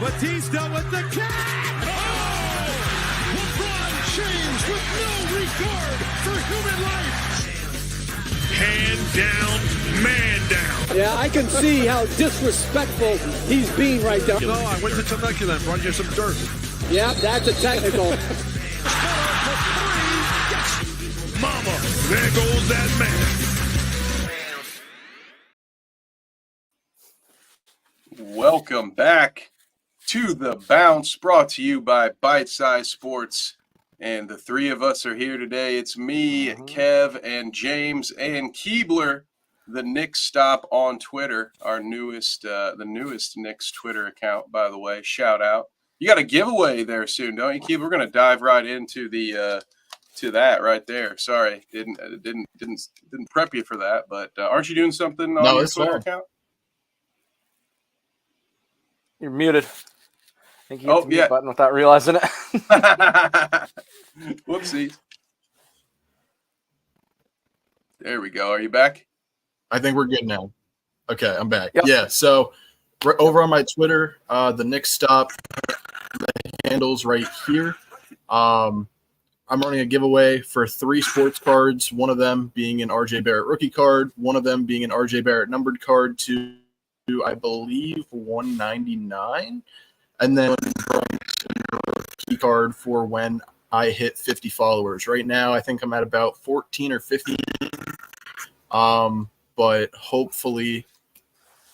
Batista with the catch! Oh! LeBron James with no regard for human life! Hand down, man down. Yeah, I can see how disrespectful he's being right now. No, I went to Temecula and brought you some dirt. Yeah, that's a technical. Mama, there goes that man. Welcome back to The Bounce, brought to you by Bite Size Sports. And the three of us are here today. It's me, Kev, and James, and Keebler, the Knicks Stop on Twitter, our the newest Knicks Twitter account, by the way. Shout out. You got a giveaway there soon, don't you, Keebler? We're going to dive right into the to that right there. Sorry, didn't prep you for that, but aren't you doing something on your Twitter account? You're muted. I think you hit the mute button without realizing it. Whoopsie. There we go. Are you back? I think we're good now. Okay, I'm back. Yep. Yeah, so over on my Twitter, the Knicks Stop, the handle's right here. I'm running a giveaway for 3 sports cards, one of them being an RJ Barrett rookie card, one of them being an RJ Barrett numbered card to, I believe, 199, and then a key card for when I hit 50 followers. Right now, I think I'm at about 14 or 15, but hopefully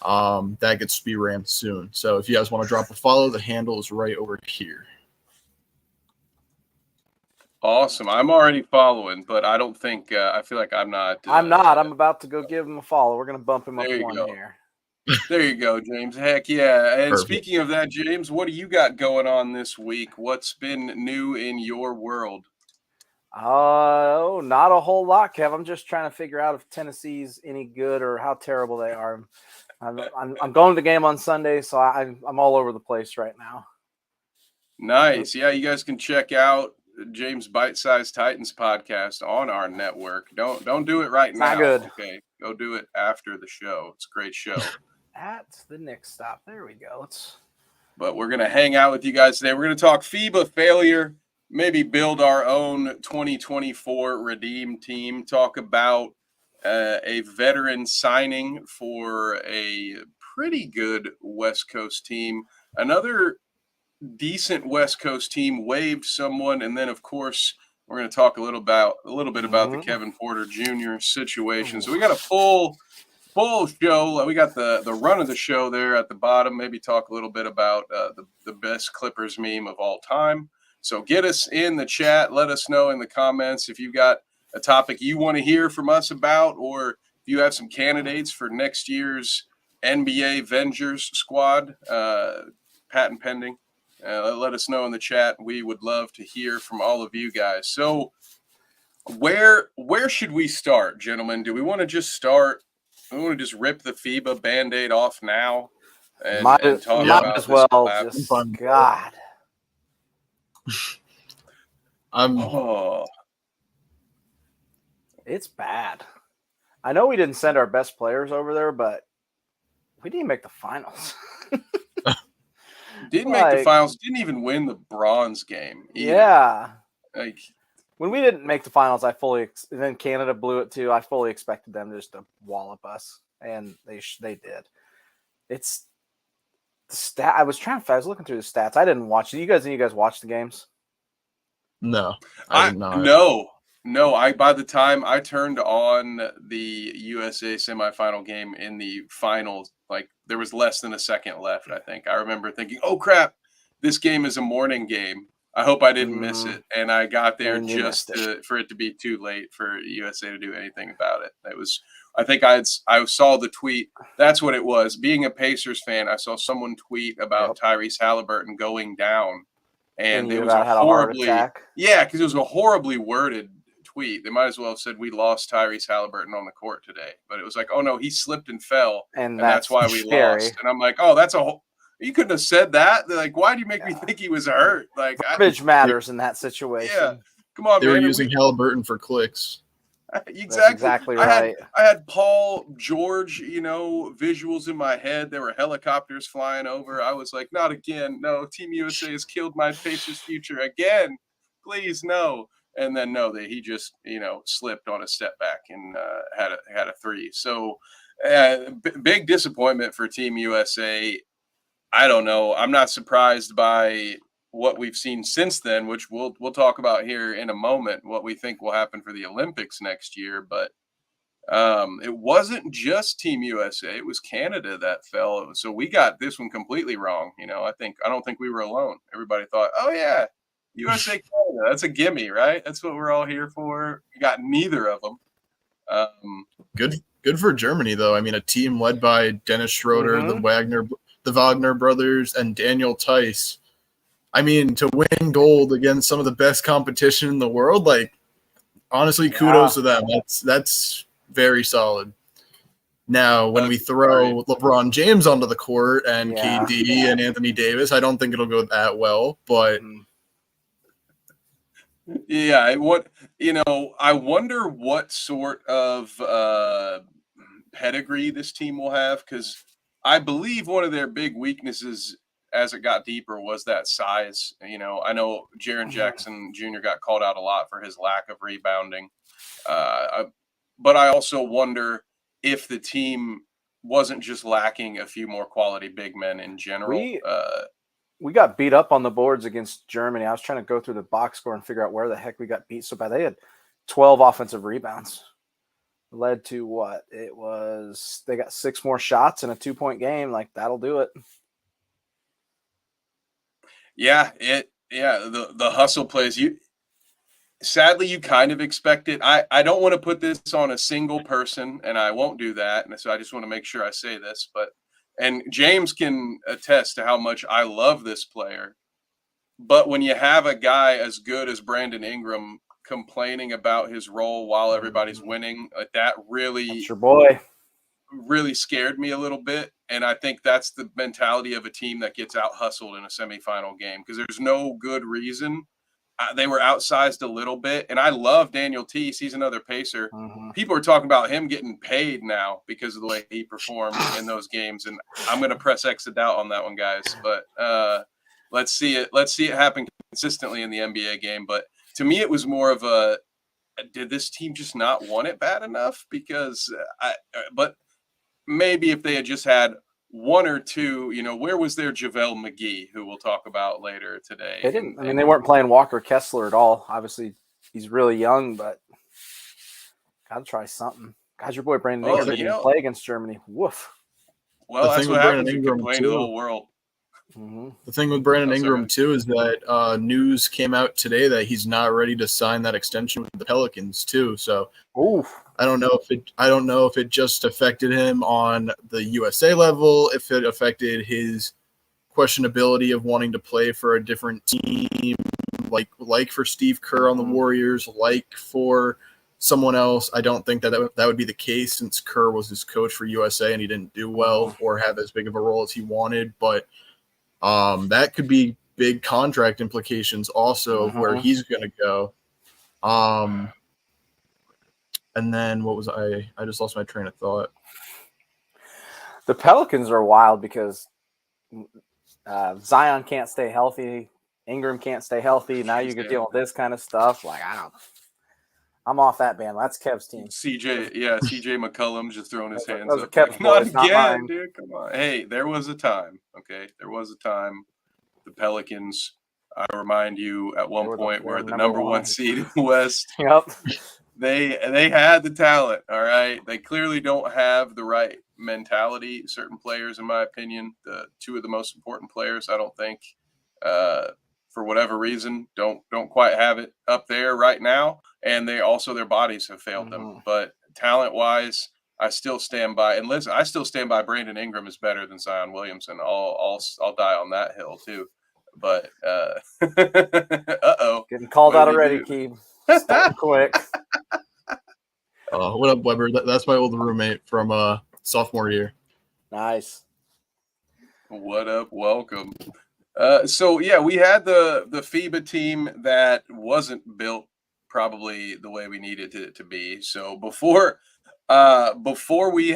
that gets to be ramped soon. So if you guys want to drop a follow, the handle is right over here. Awesome. I'm already following, but I don't think I feel like I'm not. I'm not. I'm about to go give him a follow. We're going to bump him up one here. There you go, James. Heck yeah. And Perfect. Speaking of that, James, what do you got going on this week? What's been new in your world? Not a whole lot, Kev. I'm just trying to figure out if Tennessee's any good or how terrible they are. I'm going to the game on Sunday, so I'm all over the place right now. Nice. Yeah, you guys can check out James Bite Size Titans podcast on our network. Don't do it right now. Not good. Okay, go do it after the show. It's a great show. At the Knicks Stop. There we go. But we're gonna hang out with you guys today. We're gonna talk FIBA failure, maybe build our own 2024 Redeem team. Talk about a veteran signing for a pretty good West Coast team. Another decent West Coast team waived someone, and then of course we're going to talk a little bit about the Kevin Porter Jr. situation. So we got a full show. We got the run of the show there at the bottom. Maybe talk a little bit about the best Clippers meme of all time. So get us in the chat. Let us know in the comments if you've got a topic you want to hear from us about, or if you have some candidates for next year's NBA Vengers squad, patent pending. Let us know in the chat. We would love to hear from all of you guys. So where should we start, gentlemen? Do we want to just start? We want to just rip the FIBA Band-Aid off now and talk about as well. God. It's bad. I know we didn't send our best players over there, but we didn't make the finals. Didn't make the finals. Didn't even win the bronze game either. Yeah. When we didn't make the finals, and then Canada blew it too. I fully expected them just to wallop us, and they did. It's the stat. I was looking through the stats. I didn't watch it. You guys watch the games? No, I did not. No. By the time I turned on the USA semifinal game in the finals, there was less than a second left. I think I remember thinking, "Oh crap, this game is a morning game. I hope I didn't miss it." And I got there just for it to be too late for USA to do anything about it. It was. I think I saw the tweet. That's what it was. Being a Pacers fan, I saw someone tweet about Tyrese Halliburton going down, and it was a horribly because it was a horribly worded tweet. They might as well have said we lost Tyrese Halliburton on the court today, but it was like, oh no, he slipped and fell, and that's why we lost. And I'm like, oh, that's you couldn't have said that. They're like, why do you make me think he was hurt? Garbage matters in that situation. Yeah, come on, they were using Halliburton for clicks. exactly right. I had Paul George, visuals in my head. There were helicopters flying over. I was like, not again. No, Team USA has killed my Pacers' future again. Please, no. And then he just slipped on a step back and had a three. So big disappointment for Team USA. I don't know. I'm not surprised by what we've seen since then, which we'll talk about here in a moment, what we think will happen for the Olympics next year. But it wasn't just Team USA; it was Canada that fell. So we got this one completely wrong. I don't think we were alone. Everybody thought, oh yeah, USA Canada, that's a gimme, right? That's what we're all here for. We got neither of them. Good for Germany though. I mean, a team led by Dennis Schroeder, the Wagner brothers, and Daniel Tice. I mean, to win gold against some of the best competition in the world, like honestly, kudos to them. That's very solid. Now, when we throw LeBron James onto the court and KD and Anthony Davis, I don't think it'll go that well, but yeah, I wonder what sort of pedigree this team will have, because I believe one of their big weaknesses as it got deeper was that size. I know Jaren Jackson Jr. got called out a lot for his lack of rebounding. But I also wonder if the team wasn't just lacking a few more quality big men in general. We got beat up on the boards against Germany. I was trying to go through the box score and figure out where the heck we got beat so bad. They had 12 offensive rebounds. Led to what? It was they got 6 more shots in a 2-point game. Like, that'll do it. Yeah, the hustle plays. Sadly, you kind of expect it. I don't want to put this on a single person, and I won't do that. And so I just want to make sure I say this. And James can attest to how much I love this player. But when you have a guy as good as Brandon Ingram complaining about his role while everybody's winning, that That's your boy. really scared me a little bit. And I think that's the mentality of a team that gets out hustled in a semifinal game, because there's no good reason. They were outsized a little bit. And I love Daniel Tice. He's another Pacer. People are talking about him getting paid now because of the way he performed in those games. And I'm going to press X to doubt on that one, guys. But let's see it happen consistently in the NBA game. But to me, it was more of did this team just not want it bad enough? But maybe if they had just had one or two, where was their JaVale McGee, who we'll talk about later today? They didn't. They weren't playing Walker Kessler at all. Obviously, he's really young, but gotta try something. God, your boy Brandon Ingram didn't play against Germany. Woof. Well, that's what happens when you complain to the whole world. The thing with Brandon Ingram too is that news came out today that he's not ready to sign that extension with the Pelicans too. So I don't know if it just affected him on the USA level, if it affected his questionability of wanting to play for a different team, like for Steve Kerr on the Warriors, like for someone else. I don't think that would be the case, since Kerr was his coach for USA and he didn't do well or have as big of a role as he wanted. But that could be big contract implications also of where he's going to go. And then what was I just lost my train of thought. The Pelicans are wild because Zion can't stay healthy. Ingram can't stay healthy. Now you can deal with this kind of stuff. Like, I'm off that band. That's Kev's team. CJ McCollum just throwing his hands up. Kev's Not boys, again, dude. Come on. Hey, there was a time. Okay, there was a time. The Pelicans, I remind you, at one point were the number one seed in the West. Yep. They had the talent. All right. They clearly don't have the right mentality. Certain players, in my opinion, the two of the most important players, I don't think, for whatever reason, don't quite have it up there right now. And their bodies have failed them. But talent-wise, I still stand by. And listen, I still stand by Brandon Ingram is better than Zion Williamson. I'll die on that hill too. But getting called out already, Keeb. Start quick. What up, Weber? That's my old roommate from sophomore year. Nice. What up? Welcome. So yeah, we had the FIBA team that wasn't built probably the way we needed it to be. So before we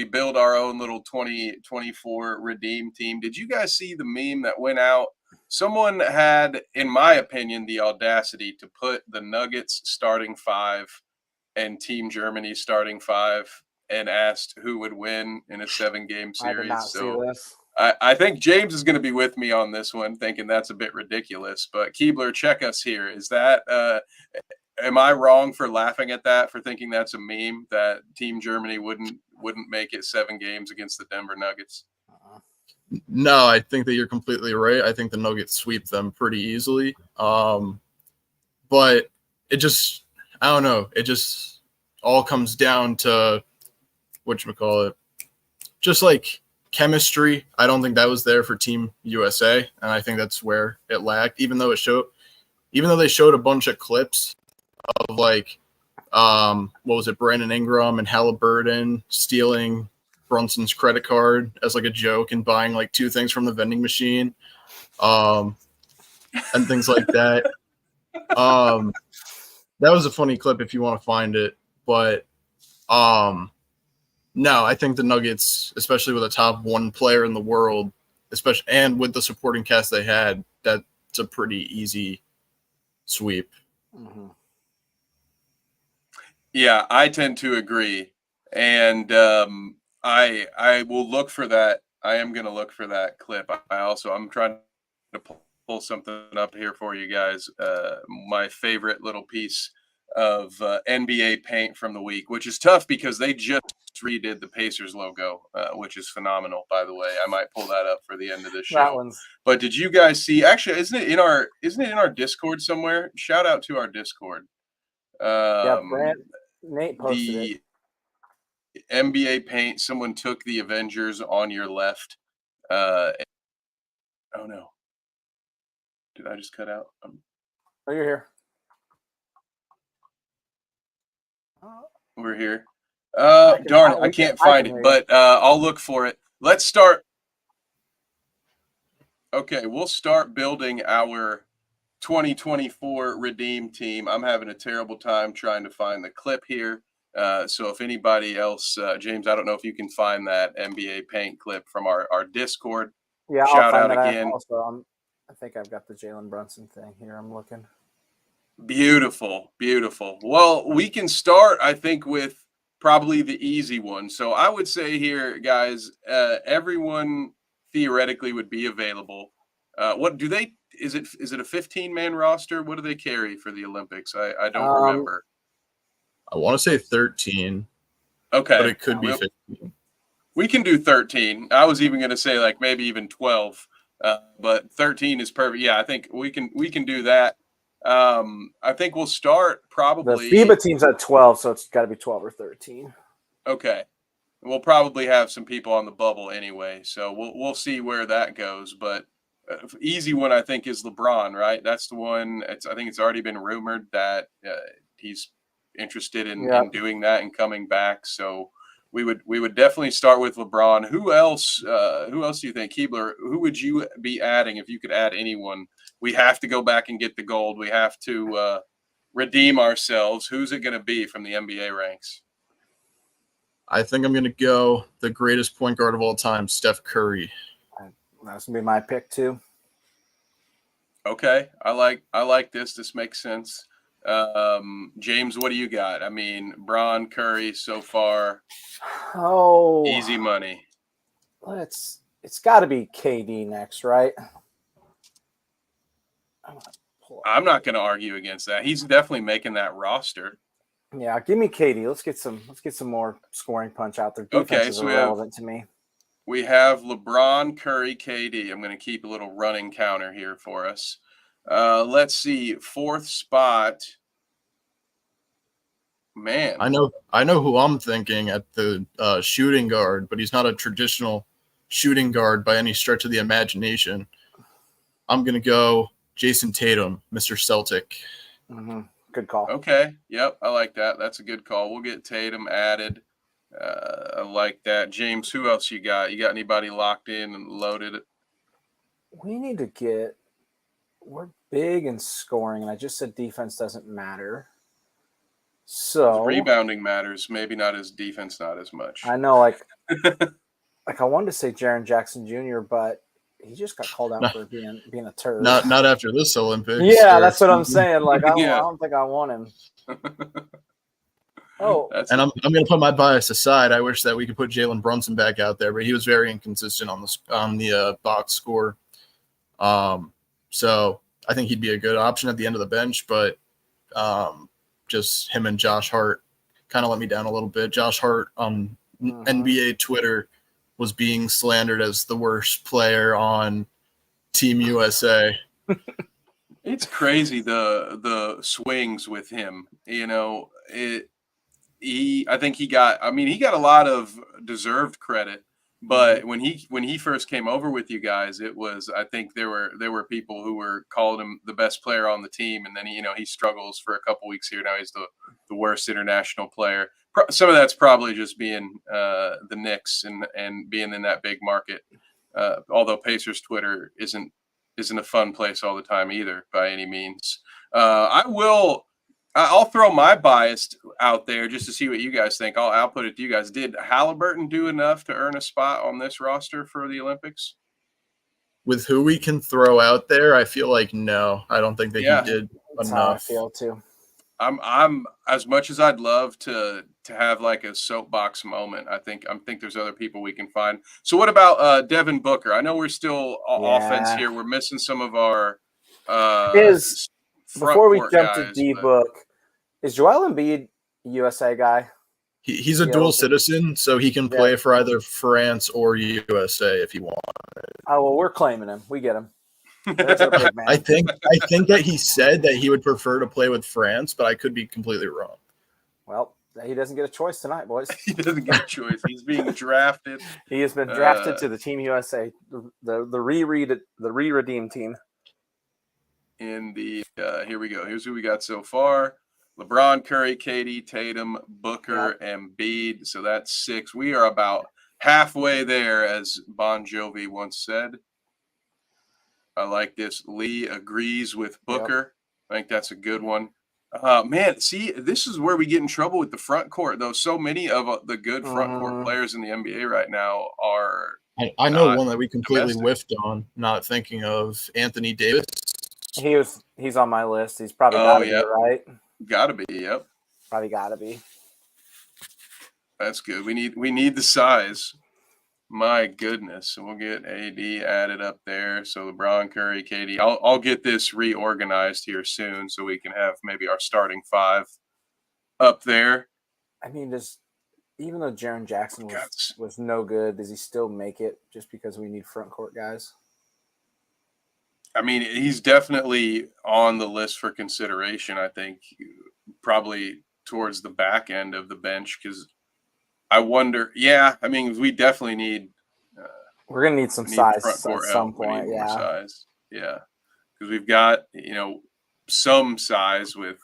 build our own little 2024 redeem team, did you guys see the meme that went out? Someone had, in my opinion, the audacity to put the Nuggets starting 5 and Team Germany starting 5 and asked who would win in a 7-game series. I did not see this. I think James is going to be with me on this one, thinking that's a bit ridiculous. But Keebler, check us here. Is that am I wrong for laughing at that, for thinking that's a meme that Team Germany wouldn't make it 7 games against the Denver Nuggets? No, I think that you're completely right. I think the Nuggets sweep them pretty easily. But it just, I don't know. It just all comes down to whatchamacallit, just like chemistry. I don't think that was there for Team USA, and I think that's where it lacked. Even though they showed a bunch of clips of like, what was it, Brandon Ingram and Halliburton stealing Brunson's credit card as like a joke and buying like 2 things from the vending machine, and things like that. That was a funny clip if you want to find it, but no, I think the Nuggets, especially with a top 1 player in the world, especially and with the supporting cast they had, that's a pretty easy sweep. Mm-hmm. Yeah, I tend to agree, and I will look for that. I am going to look for that clip. I'm trying to pull something up here for you guys. My favorite little piece of NBA paint from the week, which is tough because they just redid the Pacers logo, which is phenomenal, by the way. I might pull that up for the end of the show. But did you guys see? Actually, isn't it in our Discord somewhere? Shout out to our Discord. Nate posted it. NBA paint. Someone took the Avengers on your left. Oh no! Did I just cut out? Oh, you're here. We're here. Darn it! I can't find it, but I'll look for it. Let's start. Okay, we'll start building our 2024 redeem team. I'm having a terrible time trying to find the clip here. So if anybody else, James, I don't know if you can find that NBA paint clip from our Discord. Yeah, shout out again. I think I've got the Jalen Brunson thing here. I'm looking. Beautiful, beautiful. Well, we can start, I think, with probably the easy one. So I would say here, guys, everyone theoretically would be available. What do they? Is it a 15-man roster? What do they carry for the Olympics? I don't remember. I want to say 13. Okay. But it could be 15. We can do 13. I was even going to say like maybe even 12. But 13 is perfect. Yeah, I think we can do that. I think we'll start probably. The FIBA team's at 12, so it's got to be 12 or 13. Okay. We'll probably have some people on the bubble anyway, so we'll see where that goes. But easy one, I think, is LeBron, right? That's the one. I think it's already been rumored that he's interested in doing that and coming back. So we would definitely start with LeBron. Who else do you think, Keebler? Who would you be adding if you could add anyone? We have to go back and get the gold. We have to redeem ourselves. Who's it going to be from the NBA ranks? I think I'm going to go the greatest point guard of all time, Steph Curry. That's going to be my pick too. Okay. I like this. This makes sense. James, what do you got? I mean, Bron, Curry so far. Oh, easy money. It's got to be KD next, right? I'm not going to argue against that. He's definitely making that roster. Yeah, give me KD. Let's get some more scoring punch out there. Defenses are relevant to me. We have LeBron, Curry, KD. I'm going to keep a little running counter here for us. Let's see, 4th spot. Man, I know who I'm thinking at the shooting guard, but he's not a traditional shooting guard by any stretch of the imagination. I'm going to go Jason Tatum, Mr. Celtic. Mm-hmm. Good call. Okay. Yep. I like that. That's a good call. We'll get Tatum added. I like that. James, who else you got? You got anybody locked in and loaded? We need to get we're big in scoring, and I just said defense doesn't matter. So Rebounding matters, maybe not as defense, not as much. I know, like I wanted to say Jaren Jackson Jr., but he just got called out for being a turd. Not after this Olympics. Yeah, that's what I'm saying. Like I Yeah. don't think I want him. Oh, And I'm going to put my bias aside. I wish that we could put Jalen Brunson back out there, but he was very inconsistent on the box score. So I think he'd be a good option at the end of the bench, but just him and Josh Hart kind of let me down a little bit. Josh Hart on NBA Twitter was being slandered as the worst player on Team USA. It's crazy the swings with him. You know, I think he got a lot of deserved credit, but when he first came over with you guys, I think there were people who were calling him the best player on the team, and then he struggles for a couple weeks here. Now he's the worst international player. Some of that's probably just being the Knicks and being in that big market. Although Pacers Twitter isn't a fun place all the time either by any means. I'll throw my bias out there just to see what you guys think. I'll put it to you guys. Did Halliburton do enough to earn a spot on this roster for the Olympics? With who we can throw out there, I feel like no. I don't think that he did that's how I enough. feel too. I'm as much as I'd love to have like a soapbox moment. I think there's other people we can find. So what about Devin Booker? I know we're still offense here. We're missing some of our before we jump to D-Book, is Joel Embiid a USA guy? He's a dual citizen, so he can play for either France or USA if he wants. Oh, well, we're claiming him. We get him. That's a big man. I think that he said that he would prefer to play with France, but I could be completely wrong. Well, he doesn't get a choice tonight, boys. He doesn't get a choice. He's being drafted. He has been drafted to the Team USA, the re-redeemed team. In the here we go. Here's who we got so far: LeBron, Curry, KD, Tatum, Booker, Embiid. So that's 6. We are about halfway there, as Bon Jovi once said. I like this. Lee agrees with Booker. Yep. I think that's a good one. Man, see, this is where we get in trouble with the front court, though. So many of the good front court players in the NBA right now are. I know one that we completely whiffed on, not thinking of Anthony Davis. He's on my list. He's probably got to be, right? Got to be, yep. Probably got to be. That's good. We need the size. My goodness. And we'll get AD added up there. So LeBron, Curry, KD. I'll get this reorganized here soon so we can have maybe our starting 5 up there. I mean, even though Jaren Jackson was no good, does he still make it just because we need front court guys? I mean, he's definitely on the list for consideration, I think, probably towards the back end of the bench, because I wonder, I mean, we definitely need we're going to need some size at some point, size. Yeah, because we've got, some size with,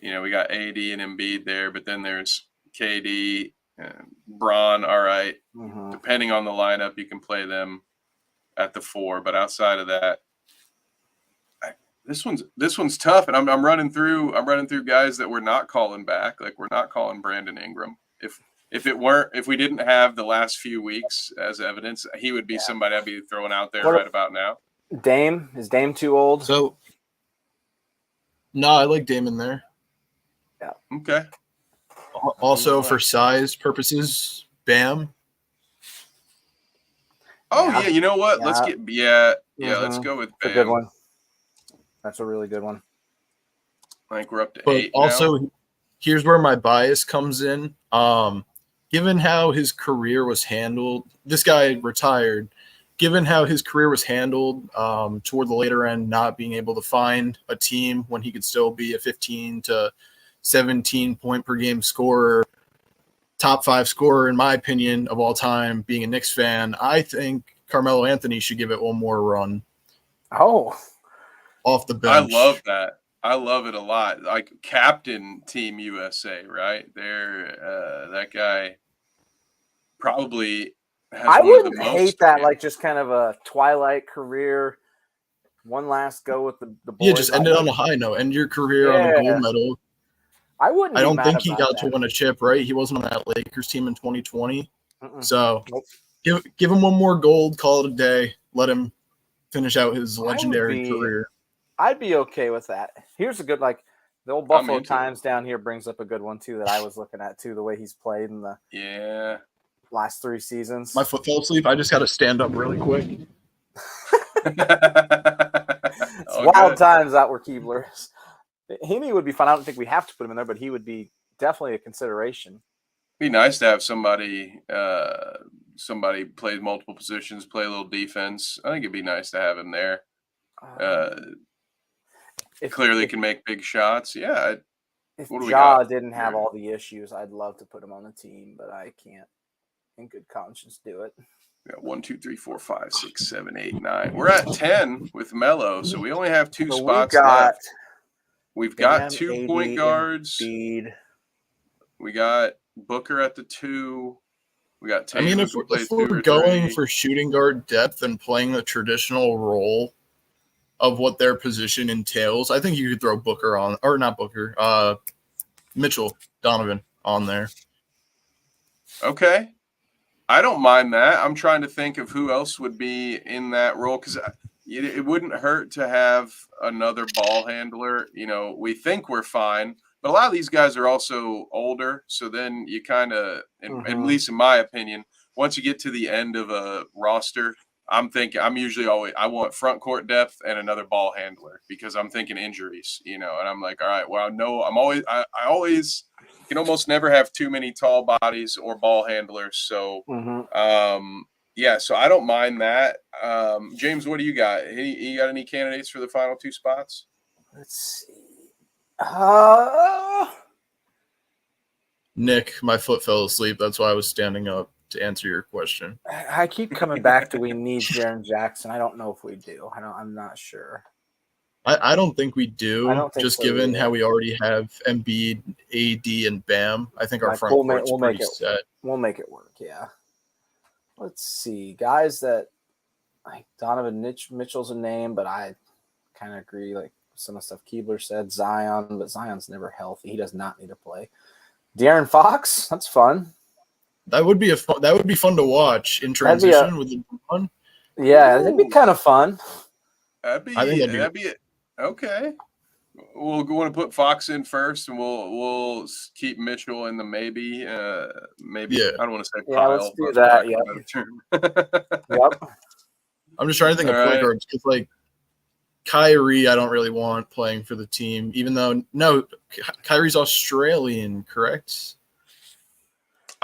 we got AD and Embiid there, but then there's KD and Bron, all right. Mm-hmm. Depending on the lineup, you can play them at the 4, but outside of that, this one's tough, and I'm running through guys that we're not calling back. Like, we're not calling Brandon Ingram. If we didn't have the last few weeks as evidence, he would be somebody I'd be throwing out there right about now. Dame, is Dame too old? So no, I like Dame in there. Yeah. Okay. Also for size purposes, Bam. Oh yeah, you know what? Let's get let's go with Bam. That's a good one. That's a really good one. I think we're up to 8 also, now. Here's where my bias comes in. Given how his career was handled, this guy retired. Given how his career was handled toward the later end, not being able to find a team when he could still be a 15 to 17 point per game scorer, top 5 scorer, in my opinion, of all time, being a Knicks fan, I think Carmelo Anthony should give it one more run. Oh. Off the bench. I love that. I love it a lot. Like captain Team USA, right? That guy probably has I one of the wouldn't most hate that, like just kind of a twilight career. one last go with the boys. Yeah, just end it on a high note. End your career on a gold medal. I wouldn't. I don't think he got to win a chip, right? He wasn't on that Lakers team in 2020. So give him one more gold, call it a day. Let him finish out his legendary career. I'd be okay with that. Here's a good, the old Buffalo Times down here brings up a good one too that I was looking at too, the way he's played in the last 3 seasons. My foot fell asleep. I just got to stand up really quick. It's wild times out where Keebler is. Heaney would be fun. I don't think we have to put him in there, but he would be definitely a consideration. Be nice to have somebody play multiple positions, play a little defense. I think it'd be nice to have him there. Clearly can make big shots. Yeah. If Ja didn't have all the issues, I'd love to put him on the team, but I can't in good conscience do it. We got 1, 2, 3, 4, 5, 6, 7, 8, 9. We're at 10 with Melo, so we only have 2 spots left. We've got 2 point guards. We got Booker at the 2. We got Tatum. I mean, if we're going for shooting guard depth and playing the traditional role of what their position entails, I think you could throw Booker on, or not Booker, Mitchell Donovan on there. Okay. I don't mind that. I'm trying to think of who else would be in that role because it wouldn't hurt to have another ball handler. You know, we think we're fine, but a lot of these guys are also older. So then you kind of, at least in my opinion, once you get to the end of a roster, I want front court depth and another ball handler because I'm thinking injuries, you know, and I'm like, all right, well, no, I always can almost never have too many tall bodies or ball handlers. So, so I don't mind that. James, what do you got? You got any candidates for the final 2 spots? Let's see. Nick, my foot fell asleep. That's why I was standing up to answer your question. I keep coming back to we need Jaren Jackson. I don't know if we do. I'm not sure. I don't think we do. I don't think just so given either. how we already have Embiid, AD, and Bam. I think our front court's pretty set. We'll make it work, yeah. Let's see. Guys that like Donovan Mitchell's a name, but I kind of agree. Like some of the stuff Keebler said, Zion, but Zion's never healthy. He does not need to play. De'Aaron Fox, that's fun. That would be fun to watch in transition with LeBron. Yeah, that'd be kind of fun. That'd be okay. We'll want to put Fox in first, and we'll keep Mitchell in the maybe. Yeah. I don't want to say yeah, Kyle. let's do that. Yep. I'm just trying to think of point guards because, like, Kyrie, I don't really want playing for the team, even though Kyrie's Australian, correct?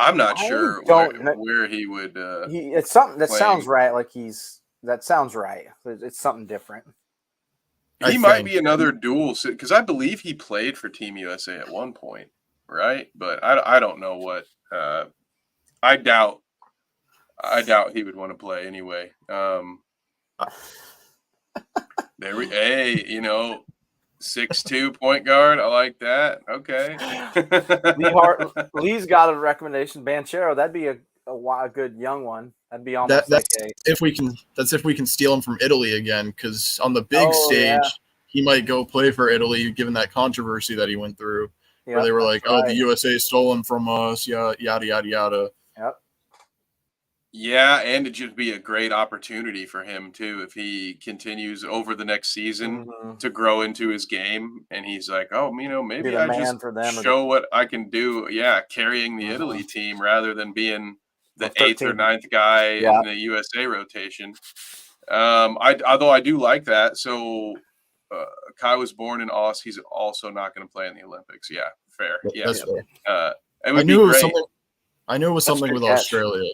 I'm not sure where he would. It's something that sounds right. That sounds right. It's something different. He might be another dual because I believe he played for Team USA at one point, right? But I don't know what. I doubt he would want to play anyway. There 6'2" point guard. I like that. Okay. Lee's got a recommendation. Banchero. That'd be a good young one. That'd be almost if we can steal him from Italy again, because on the big stage he might go play for Italy, given that controversy that he went through, where they were like, "Oh, the USA stole him from us," yada yada yada. Yep. Yeah, and it'd just be a great opportunity for him too if he continues over the next season to grow into his game, and he's like, "Oh, maybe I just show what I can do." Yeah, carrying the Italy team rather than being the 8th or 9th guy in the USA rotation. Although I do like that. So Kai was born in Aus. He's also not going to play in the Olympics. Yeah, fair. Yeah, that's fair. It would be great. I knew it was something with Australia.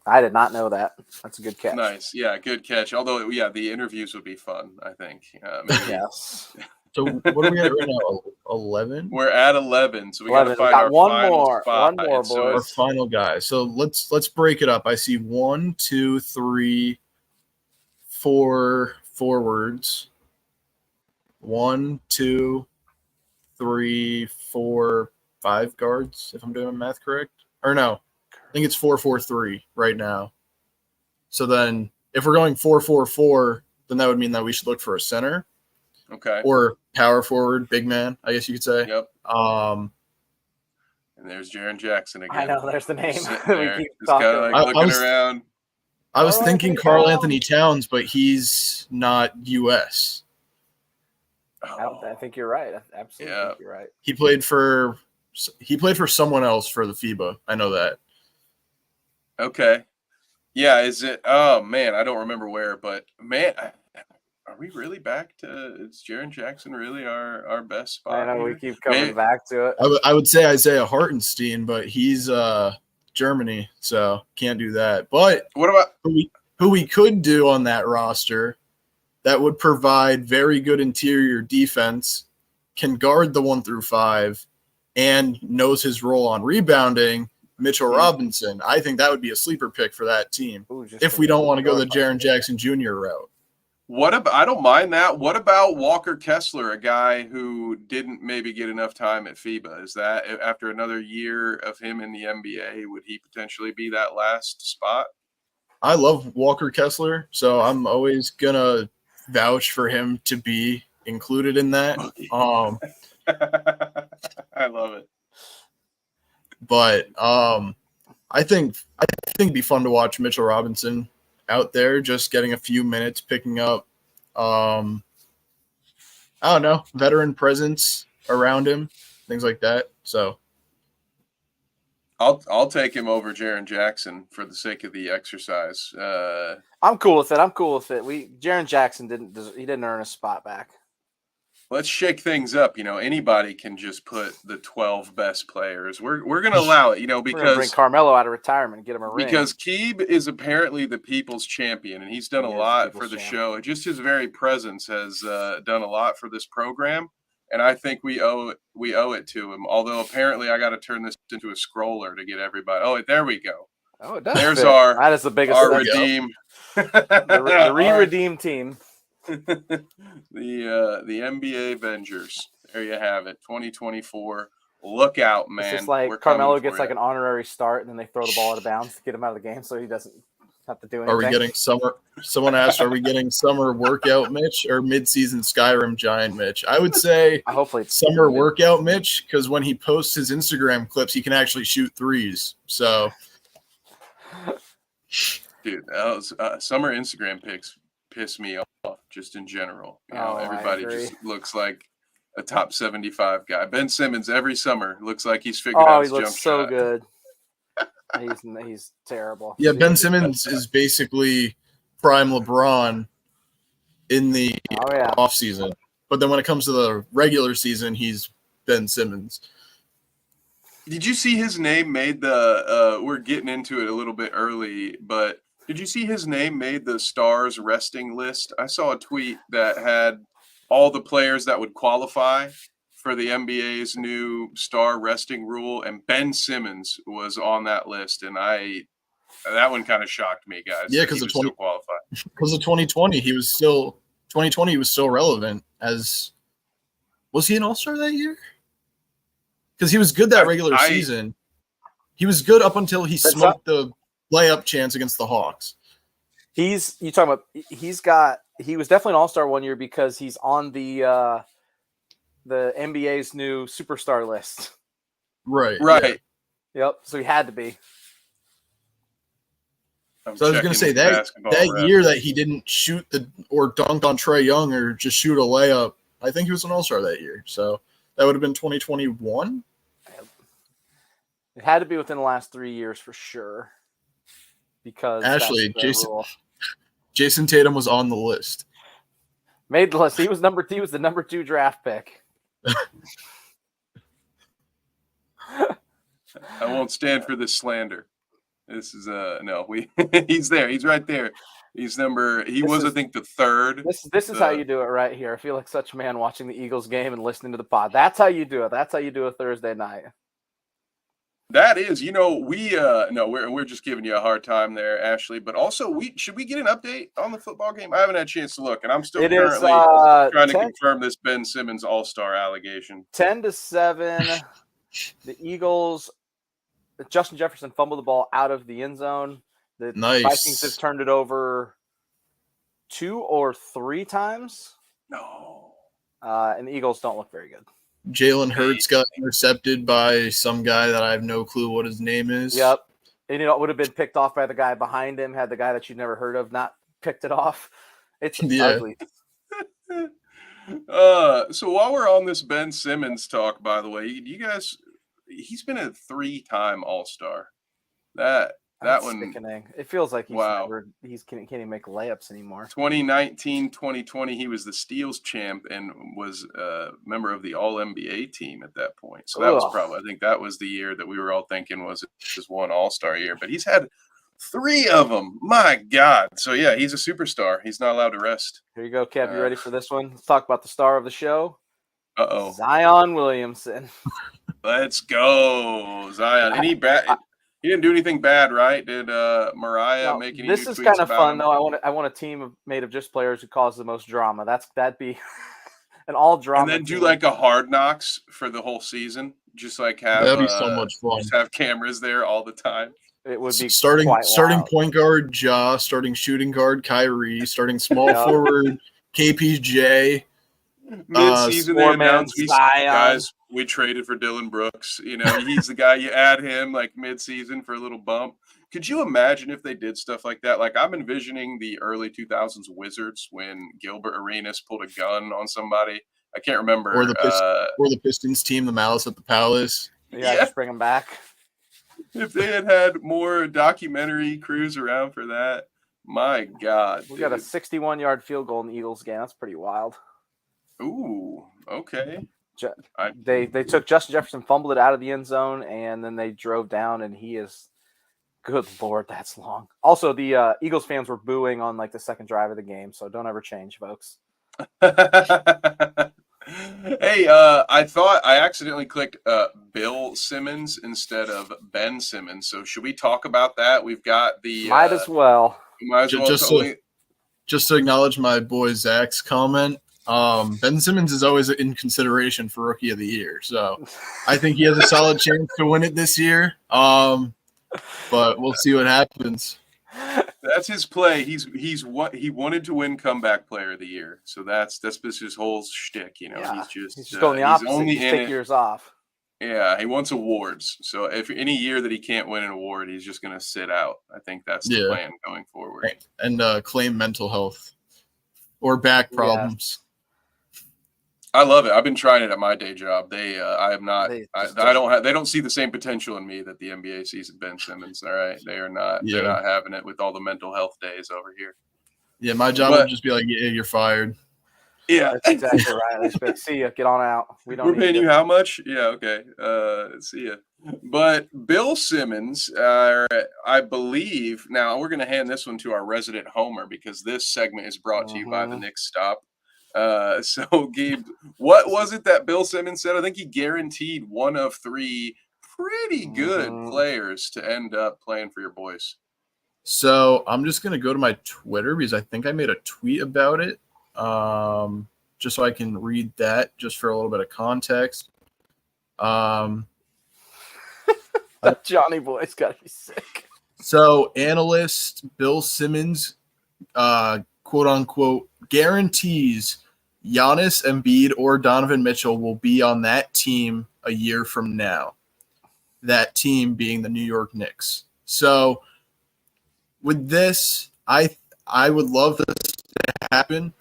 I did not know that. That's a good catch. Nice. Yeah, good catch. Although, the interviews would be fun, I think. Yes. So what are we at right now? 11? We're at 11. So we got to find our final spot. One more, boys. Our final guy. So let's break it up. I see 1, 2, 3, 4 forwards. 1, 2, 3, 4, 5 guards, if I'm doing my math correct. Or no. I think it's 4-4-3 right now. So then if we're going 4-4-4, then that would mean that we should look for a center. Okay. Or power forward, big man, I guess you could say. Yep. And there's Jaren Jackson again. I know, there's the name. There, We keep just kind of talking. looking around. I was thinking Karl Anthony Anthony Towns, but he's not U.S. I think you're right. I absolutely think you're right. He played for someone else for the FIBA. I know that. Okay. Yeah, is it? Oh, man, I don't remember where, but, man, are we really back to – is Jaren Jackson really our best spot? I know, here? we keep coming back to it. I would say Isaiah Hartenstein, but he's Germany, so can't do that. But what about who we could do on that roster that would provide very good interior defense, can guard the 1 through 5, and knows his role on rebounding, Mitchell Robinson. I think that would be a sleeper pick for that team if we don't want to go the Jaren Jackson Jr. route. What about? I don't mind that. What about Walker Kessler, a guy who didn't maybe get enough time at FIBA? Is that after another year of him in the NBA, would he potentially be that last spot? I love Walker Kessler, so I'm always gonna vouch for him to be included in that. I love it. But I think it'd be fun to watch Mitchell Robinson out there, just getting a few minutes, picking up, I don't know, veteran presence around him, things like that. So I'll take him over Jaren Jackson for the sake of the exercise. I'm cool with it. Jaren Jackson didn't earn a spot back. Let's shake things up. Anybody can just put the 12 best players. We're going to allow it, We're because gonna bring Carmelo out of retirement and get him a ring. Because Keeb is apparently the people's champion, and he's done a lot for the show. Just his very presence has done a lot for this program, and I think we owe it to him. Although apparently I got to turn this into a scroller to get everybody. Oh, there we go. Oh, it does. There's fit. That is the biggest. Our redeem. the re-redeem team. The NBA Avengers. There you have it. 2024. Look out, man. It's just like Carmelo gets like an honorary start, and then they throw the ball out of bounds to get him out of the game, so he doesn't have to do anything. Are we getting summer? Someone asked, are we getting summer workout Mitch or mid-season Skyrim giant Mitch? I would say hopefully it's summer workout Mitch, because when he posts his Instagram clips, he can actually shoot threes. So, dude, those summer Instagram pics piss me off just in general. Everybody just looks like a top 75 guy. Ben Simmons every summer looks like he's figured out his jump shot. Oh, he looks so good. He's terrible. Yeah, Ben Simmons is basically prime LeBron in the off season. But then when it comes to the regular season, he's Ben Simmons. Did you see his name made the we're getting into it a little bit early, but did you see his name made the Stars resting list? I saw a tweet that had all the players that would qualify for the NBA's new star resting rule, and Ben Simmons was on that list, and that one kind of shocked me, guys. Yeah, because of 2020, he was still relevant. Was he an All-Star that year? Because he was good that regular season. He was good up until he smoked the layup chance against the Hawks. He was definitely an All-Star one year because he's on the NBA's new superstar list. Right. Yeah. Yep. So he had to be. So I was going to say that year that he didn't shoot or dunk on Trae Young or just shoot a layup, I think he was an All-Star that year. So that would have been 2021. It had to be within the last 3 years for sure. Because Jason Tatum was on the list. Made the list. He was the number 2 draft pick. I won't stand for this slander. This is no. He's there. He's right there. He was I think the 3rd. This is how you do it right here. I feel like such a man watching the Eagles game and listening to the pod. That's how you do it. That's how you do a Thursday night. That is, we're just giving you a hard time there, Ashley. But also, should we get an update on the football game? I haven't had a chance to look, and I'm still currently trying to confirm this Ben Simmons All-Star allegation. 10-7, the Eagles. Justin Jefferson fumbled the ball out of the end zone. The Vikings have turned it over 2 or 3 times. No. And the Eagles don't look very good. Jalen Hurts got intercepted by some guy that I have no clue what his name is. Yep. And it would have been picked off by the guy behind him, had the guy that you'd never heard of not picked it off. It's ugly. So while we're on this Ben Simmons talk, by the way, you guys, he's been a 3-time All-Star. That one, sickening. It feels like he's can't even make layups anymore. 2019, 2020, he was the steals champ and was a member of the All-NBA team at that point. So that was I think that was the year that we were all thinking was just one All-Star year. But he's had 3 of them. My God. So, yeah, he's a superstar. He's not allowed to rest. Here you go, Kev. You ready for this one? Let's talk about the star of the show. Uh-oh. Zion Williamson. Let's go, Zion. He didn't do anything bad, right? Did Mariah make any? This is kind of fun, though. I want a team made of just players who cause the most drama. That'd be an all drama. And then do like a Hard Knocks for the whole season. Just like have that'd be so much fun. Just have cameras there all the time. It would be starting point guard Ja, starting shooting guard Kyrie, starting small forward KPJ. Mid-season, they announced guys. We traded for Dylan Brooks. You know, he's the guy. You add him like mid-season for a little bump. Could you imagine if they did stuff like that? Like I'm envisioning the early 2000s Wizards when Gilbert Arenas pulled a gun on somebody. I can't remember. Or the Pistons team, the Malice at the Palace. Yeah, just bring them back. If they had more documentary crews around for that, my God. We got a 61-yard field goal in the Eagles game. That's pretty wild. Ooh, okay. They took Justin Jefferson, fumbled it out of the end zone, and then they drove down, and he is – good Lord, that's long. Also, the Eagles fans were booing on, like, the second drive of the game, so don't ever change, folks. Hey, I thought I accidentally clicked Bill Simmons instead of Ben Simmons, so should we talk about that? We've got the – Might as well. Just to acknowledge my boy Zach's comment, Ben Simmons is always in consideration for Rookie of the Year, so I think he has a solid chance to win it this year. But we'll see what happens. That's his play. He wanted to win Comeback Player of the Year, so that's his whole shtick. You know, yeah, he's just going the opposite. He's take years off. Yeah, he wants awards. So if any year that he can't win an award, he's just going to sit out. I think that's the plan going forward. And claim mental health or back problems. Yeah. I love it. I've been trying it at my day job. They don't see the same potential in me that the NBA sees in Ben Simmons. All right. They're not having it with all the mental health days over here. Yeah. My job would just be like, yeah, you're fired. Yeah. That's exactly right. They say, see ya, get on out. We're paying you how much? Yeah. Okay. See ya. But Bill Simmons, I believe now we're going to hand this one to our resident homer because this segment is brought to you by the Knicks Stop. So Gabe, what was it that Bill Simmons said? I think he guaranteed one of 3 pretty good players to end up playing for your boys. So I'm just going to go to my Twitter because I think I made a tweet about it. Just so I can read that just for a little bit of context. That Johnny boy's got to be sick. So analyst Bill Simmons, quote unquote, guarantees Giannis, Embiid, or Donovan Mitchell will be on that team a year from now. That team being the New York Knicks. So with this, I would love this to happen.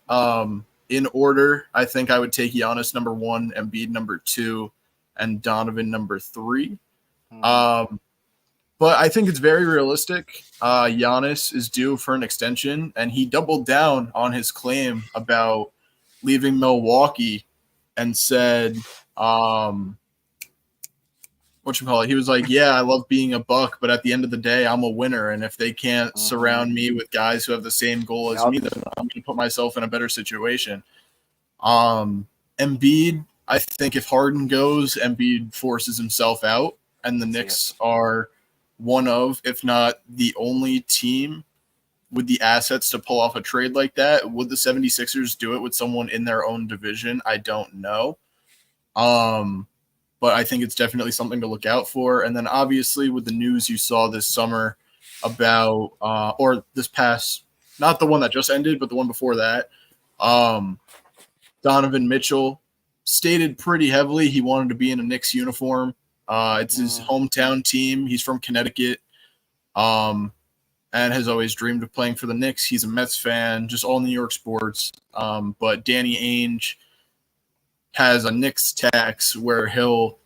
In order, I think I would take Giannis number 1, Embiid number 2, and Donovan number 3. But I think it's very realistic. Giannis is due for an extension, and he doubled down on his claim about leaving Milwaukee and said, he was like, yeah, I love being a Buck, but at the end of the day, I'm a winner, and if they can't surround me with guys who have the same goal as me, then I'm going to put myself in a better situation. Embiid, I think if Harden goes, Embiid forces himself out, and the Knicks are one of, if not the only team with the assets to pull off a trade like that. Would the 76ers do it with someone in their own division? I don't know. But I think it's definitely something to look out for. And then obviously with the news you saw this summer about, or this past not the one that just ended, but the one before that. Donovan Mitchell stated pretty heavily he wanted to be in a Knicks uniform. It's his hometown team. He's from Connecticut, and has always dreamed of playing for the Knicks. He's a Mets fan, just all New York sports. But Danny Ainge has a Knicks tax where he'll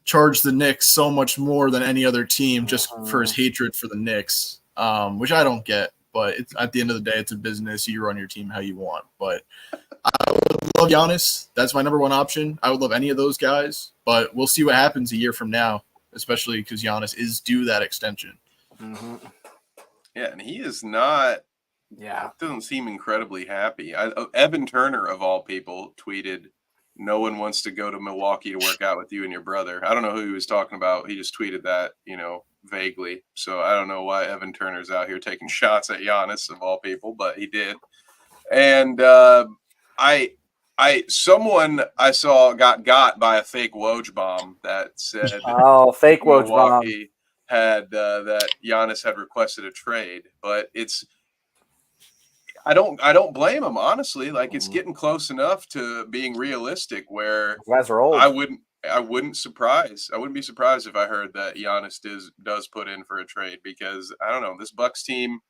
charge the Knicks so much more than any other team just for his hatred for the Knicks, which I don't get. But it's, at the end of the day, it's a business. You run your team how you want. But I would love Giannis. That's my number one option. I would love any of those guys. But we'll see what happens a year from now, especially because Giannis is due that extension. Mm-hmm. Yeah, and he is not – doesn't seem incredibly happy. Evan Turner, of all people, tweeted, "No one wants to go to Milwaukee to work out with you and your brother." I don't know who he was talking about. He just tweeted that, vaguely. So I don't know why Evan Turner's out here taking shots at Giannis, of all people, but he did. And someone I saw got by a fake Woj bomb that said, fake Woj bomb. Milwaukee had that Giannis had requested a trade, but I don't blame him, honestly. Like, it's getting close enough to being realistic where You guys are old. I wouldn't be surprised if I heard that Giannis does put in for a trade, because I don't know, this Bucks team,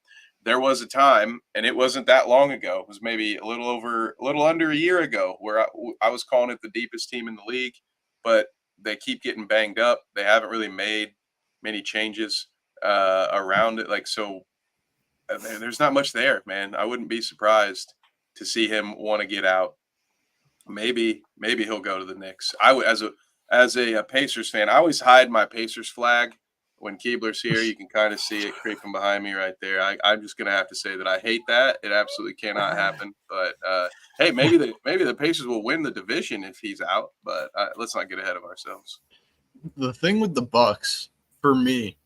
there was a time, and it wasn't that long ago. It was maybe a little under a year ago, where I was calling it the deepest team in the league, but they keep getting banged up. They haven't really made many changes around it. Like, so there's not much there, man. I wouldn't be surprised to see him want to get out. Maybe he'll go to the Knicks. As a Pacers fan, I always hide my Pacers flag when Keebler's here. You can kind of see it creeping behind me right there. I'm just gonna have to say that I hate that. It absolutely cannot happen. But hey, maybe the Pacers will win the division if he's out. But let's not get ahead of ourselves. The thing with the Bucks, for me,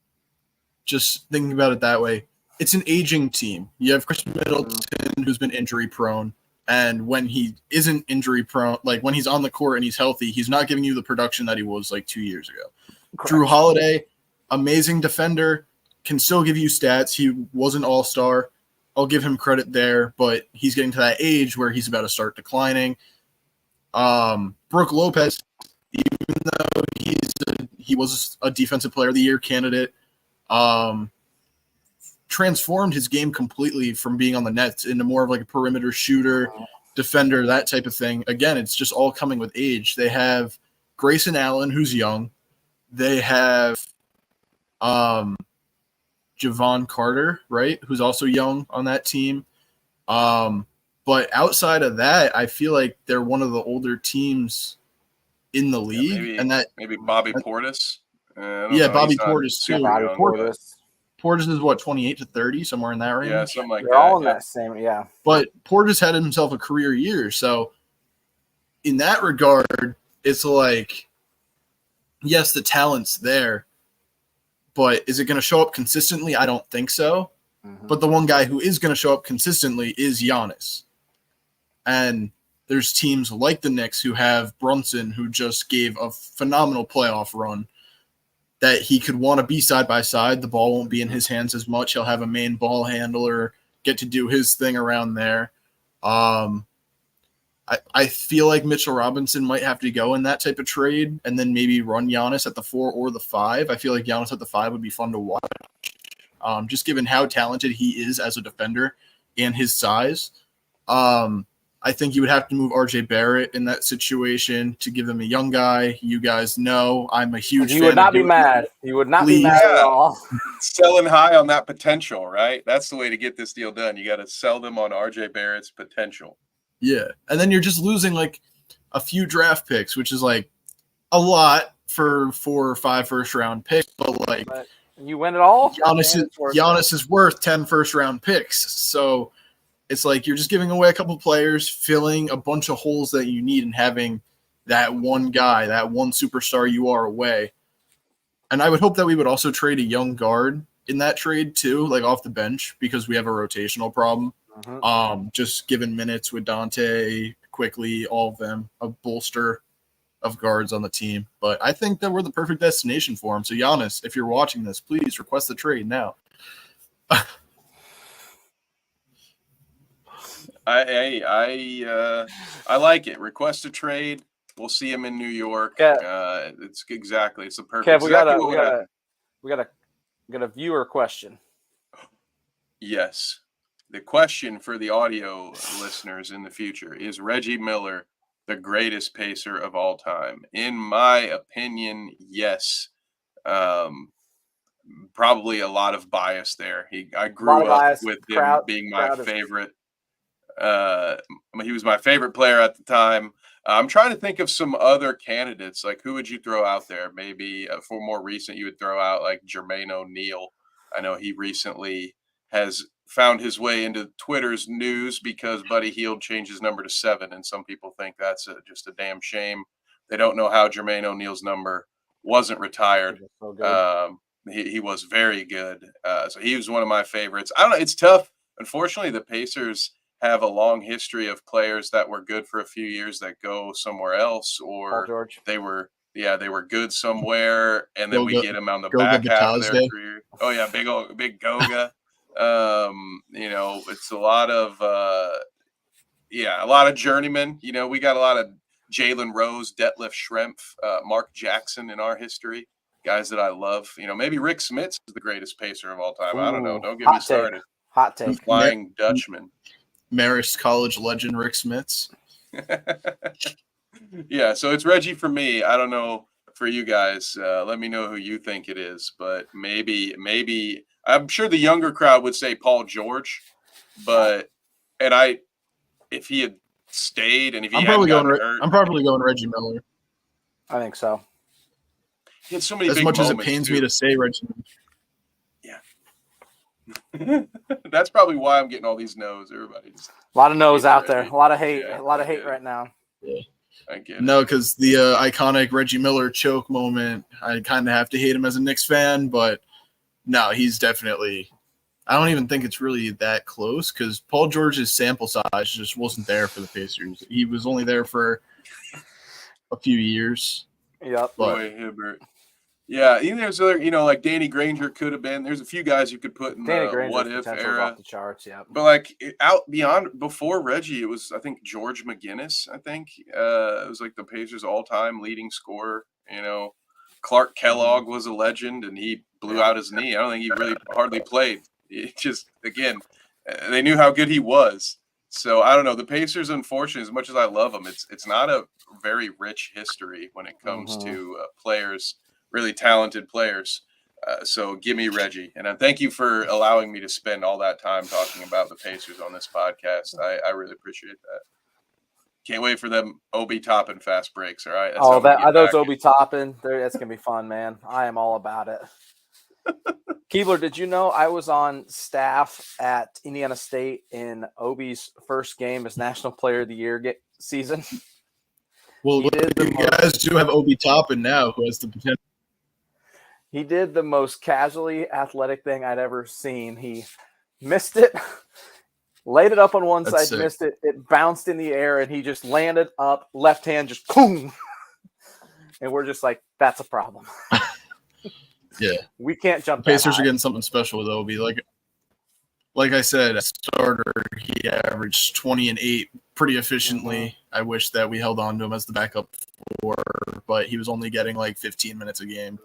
just thinking about it that way, it's an aging team. You have Chris Middleton, who's been injury prone. And when he isn't injury prone, like when he's on the court and he's healthy, he's not giving you the production that he was like 2 years ago. Correct. Drew Holiday, amazing defender, can still give you stats. He was an all-star. I'll give him credit there, but he's getting to that age where he's about to start declining. Brook Lopez, even though he was a defensive player of the year candidate, transformed his game completely from being on the Nets into more of like a perimeter shooter, defender, that type of thing. Again, it's just all coming with age. They have Grayson Allen, who's young. They have Javon Carter, right, who's also young on that team. But outside of that, I feel like they're one of the older teams in the league. Maybe Bobby Portis. Bobby Portis too. Bobby Portis. Portis is what, 28 to 30, somewhere in that range? Yeah, something like that. They're all in that same, yeah. But Portis had himself a career year. So in that regard, it's like, yes, the talent's there, but is it going to show up consistently? I don't think so. Mm-hmm. But the one guy who is going to show up consistently is Giannis. And there's teams like the Knicks who have Brunson, who just gave a phenomenal playoff run, that he could want to be side by side. The ball won't be in his hands as much. He'll have a main ball handler, get to do his thing around there. I feel like Mitchell Robinson might have to go in that type of trade and then maybe run Giannis at the 4 or the 5. I feel like Giannis at the 5 would be fun to watch, just given how talented he is as a defender and his size. I think you would have to move RJ Barrett in that situation to give them a young guy. You guys know I'm a huge fan. You would not be mad. You would not be mad at all. Selling high on that potential, right? That's the way to get this deal done. You got to sell them on RJ Barrett's potential. Yeah. And then you're just losing like a few draft picks, which is like a lot for 4 or 5 first-round picks. But like, you win it all? Giannis is worth 10 first-round picks. So it's like you're just giving away a couple players, filling a bunch of holes that you need, and having that one guy, that one superstar you are away. And I would hope that we would also trade a young guard in that trade too, like off the bench, because we have a rotational problem. Mm-hmm. Just given minutes with Dante, quickly, all of them, a bolster of guards on the team. But I think that we're the perfect destination for him. So Giannis, if you're watching this, please request the trade now. I like it. Request a trade. We'll see him in New York. It's exactly. It's the perfect. Kev, we got a viewer question. Yes. The question for the audio listeners in the future is Reggie Miller the greatest Pacer of all time? In my opinion, yes. Probably a lot of bias there. I grew up with him being my favorite. He was my favorite player at the time. I'm trying to think of some other candidates. Like, who would you throw out there? Maybe for more recent, you would throw out like Jermaine O'Neal. I know he recently has found his way into Twitter's news because Buddy Hield changed his number to 7, and some people think that's just a damn shame. They don't know how Jermaine O'Neal's number wasn't retired. He was very good. So he was one of my favorites. I don't know. It's tough. Unfortunately, the Pacers have a long history of players that were good for a few years that go somewhere else, or they were good somewhere, and then we get them on the back half of their career. Oh yeah, big Goga. It's a lot of journeymen. We got a lot of Jalen Rose, Detlef Schrempf, Mark Jackson in our history. Guys that I love. Maybe Rick Smits is the greatest Pacer of all time. I don't know. Don't get me started. Hot take. Flying Dutchman. Marist College legend Rick Smits. Yeah, so it's Reggie for me. I don't know for you guys. Let me know who you think it is, but maybe I'm sure the younger crowd would say Paul George, but if he had stayed and if he I'm probably going Reggie Miller. I think so. He had so many as big much as it moments, pains too. me to say Reggie Miller. That's probably why I'm getting all these no's. Everybody just a lot of no's out there. A lot of hate. A lot of hate right now. Yeah. I get it. No, because the iconic Reggie Miller choke moment, I kind of have to hate him as a Knicks fan, but no, he's definitely – I don't even think it's really that close because Paul George's sample size just wasn't there for the Pacers. He was only there for a few years. Yep. Roy Hibbert. Yeah, even there's other, like Danny Granger could have been. There's a few guys you could put in the what if era. Off the charts, yeah. But like before Reggie, it was I think George McGinnis. I think it was like the Pacers' all-time leading scorer. Clark Kellogg was a legend, and he blew out his knee. I don't think he really hardly played. It just again, they knew how good he was. So I don't know. The Pacers, unfortunately, as much as I love them, it's not a very rich history when it comes to players. Really talented players. So give me Reggie. And thank you for allowing me to spend all that time talking about the Pacers on this podcast. I really appreciate that. Can't wait for them Obi Toppin fast breaks, all right? Those Obi Toppin, that's going to be fun, man. I am all about it. Keebler, did you know I was on staff at Indiana State in Obi's first game as National Player of the Year season? Well, you guys do have Obi Toppin now, who has the potential. He did the most casually athletic thing I'd ever seen. He missed it, laid it up on one side, sick. Missed it. It bounced in the air, and he just landed up, left hand, just boom. And we're just like, that's a problem. Yeah. We can't jump. The Pacers are getting something special with Obi. Like I said, as a starter, he averaged 20 and 8 pretty efficiently. I wish that we held on to him as the backup but he was only getting like 15 minutes a game.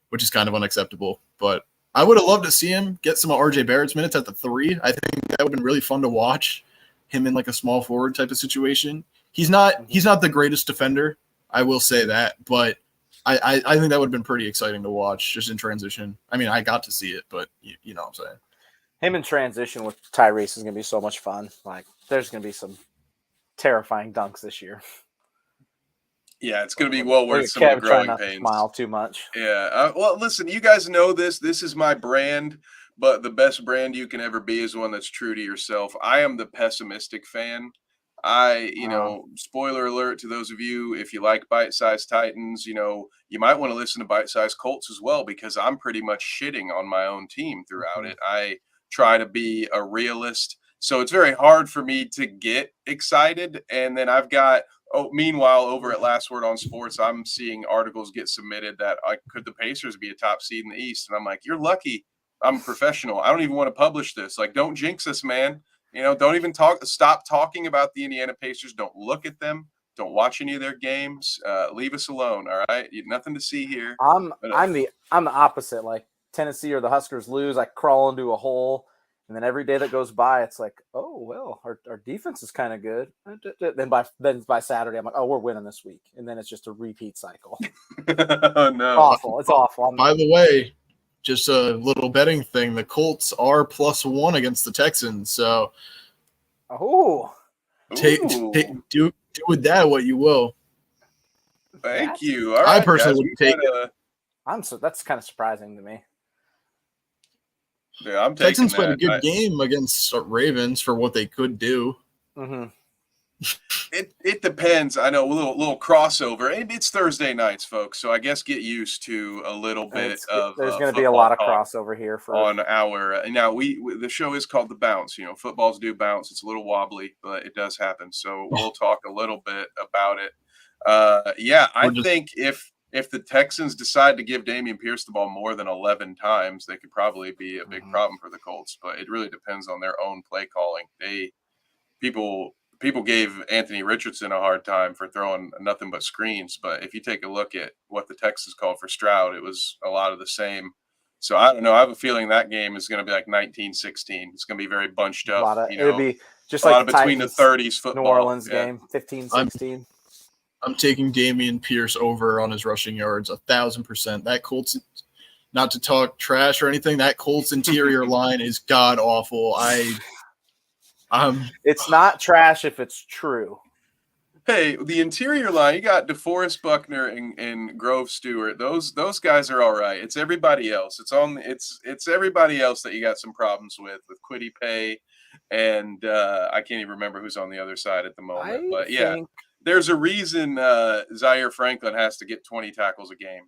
Which is kind of unacceptable. But I would have loved to see him get some of RJ Barrett's minutes at the 3. I think that would have been really fun to watch him in like a small forward type of situation. He's not the greatest defender, I will say that, but I think that would have been pretty exciting to watch just in transition. I mean, I got to see it, but you know what I'm saying. Him in transition with Tyrese is going to be so much fun. Like, there's going to be some terrifying dunks this year. Yeah, it's going to be well worth some of the growing pains. Smile too much. Yeah. Well, listen, you guys know this. This is my brand, but the best brand you can ever be is one that's true to yourself. I am the pessimistic fan. Spoiler alert to those of you, if you like Bite-Sized Titans, you might want to listen to Bite-Sized Colts as well, because I'm pretty much shitting on my own team throughout it. I try to be a realist. So it's very hard for me to get excited. And then I've got meanwhile, over at Last Word on Sports, I'm seeing articles get submitted that could the Pacers be a top seed in the East? And I'm like, you're lucky I'm a professional. I don't even want to publish this. Like, don't jinx us, man. Don't even stop talking about the Indiana Pacers. Don't look at them. Don't watch any of their games. Leave us alone. All right. Nothing to see here. I'm the opposite. Like Tennessee or the Huskers lose, I crawl into a hole. And then every day that goes by, it's like, oh, well, our defense is kind of good. Then by Saturday, I'm like, oh, we're winning this week. And then it's just a repeat cycle. Oh, no. Awful. It's awful. By the way, just a little betting thing. The Colts are +1 against the Texans. So do with that what you will. Thank you. All right, I personally would take it. That's kind of surprising to me. Yeah, I'm taking Texans that. played a good game against Ravens for what they could do. Mm-hmm. It depends. I know a little crossover. It's Thursday nights, folks, so I guess get used to a little bit of. There's going to be a lot of crossover here on our. Now the show is called The Bounce. Footballs do bounce. It's a little wobbly, but it does happen. So we'll talk a little bit about it. I think if the Texans decide to give Dameon Pierce the ball more than 11 times, they could probably be a big problem for the Colts. But it really depends on their own play calling. People gave Anthony Richardson a hard time for throwing nothing but screens. But if you take a look at what the Texans called for Stroud, it was a lot of the same. So I don't know. I have a feeling that game is going to be like 19-16. It's going to be very bunched up. It'll be just a like lot of between the 30s football. New Orleans game, 15-16. I'm taking Dameon Pierce over on his rushing yards 1,000%. That Colts, not to talk trash or anything, that Colts interior line is god awful. It's not trash if it's true. Hey, the interior line, you got DeForest Buckner and Grove Stewart. Those guys are all right. It's everybody else. It's everybody else that you got some problems with Kwity Paye, and I can't even remember who's on the other side at the moment. There's a reason Zaire Franklin has to get 20 tackles a game.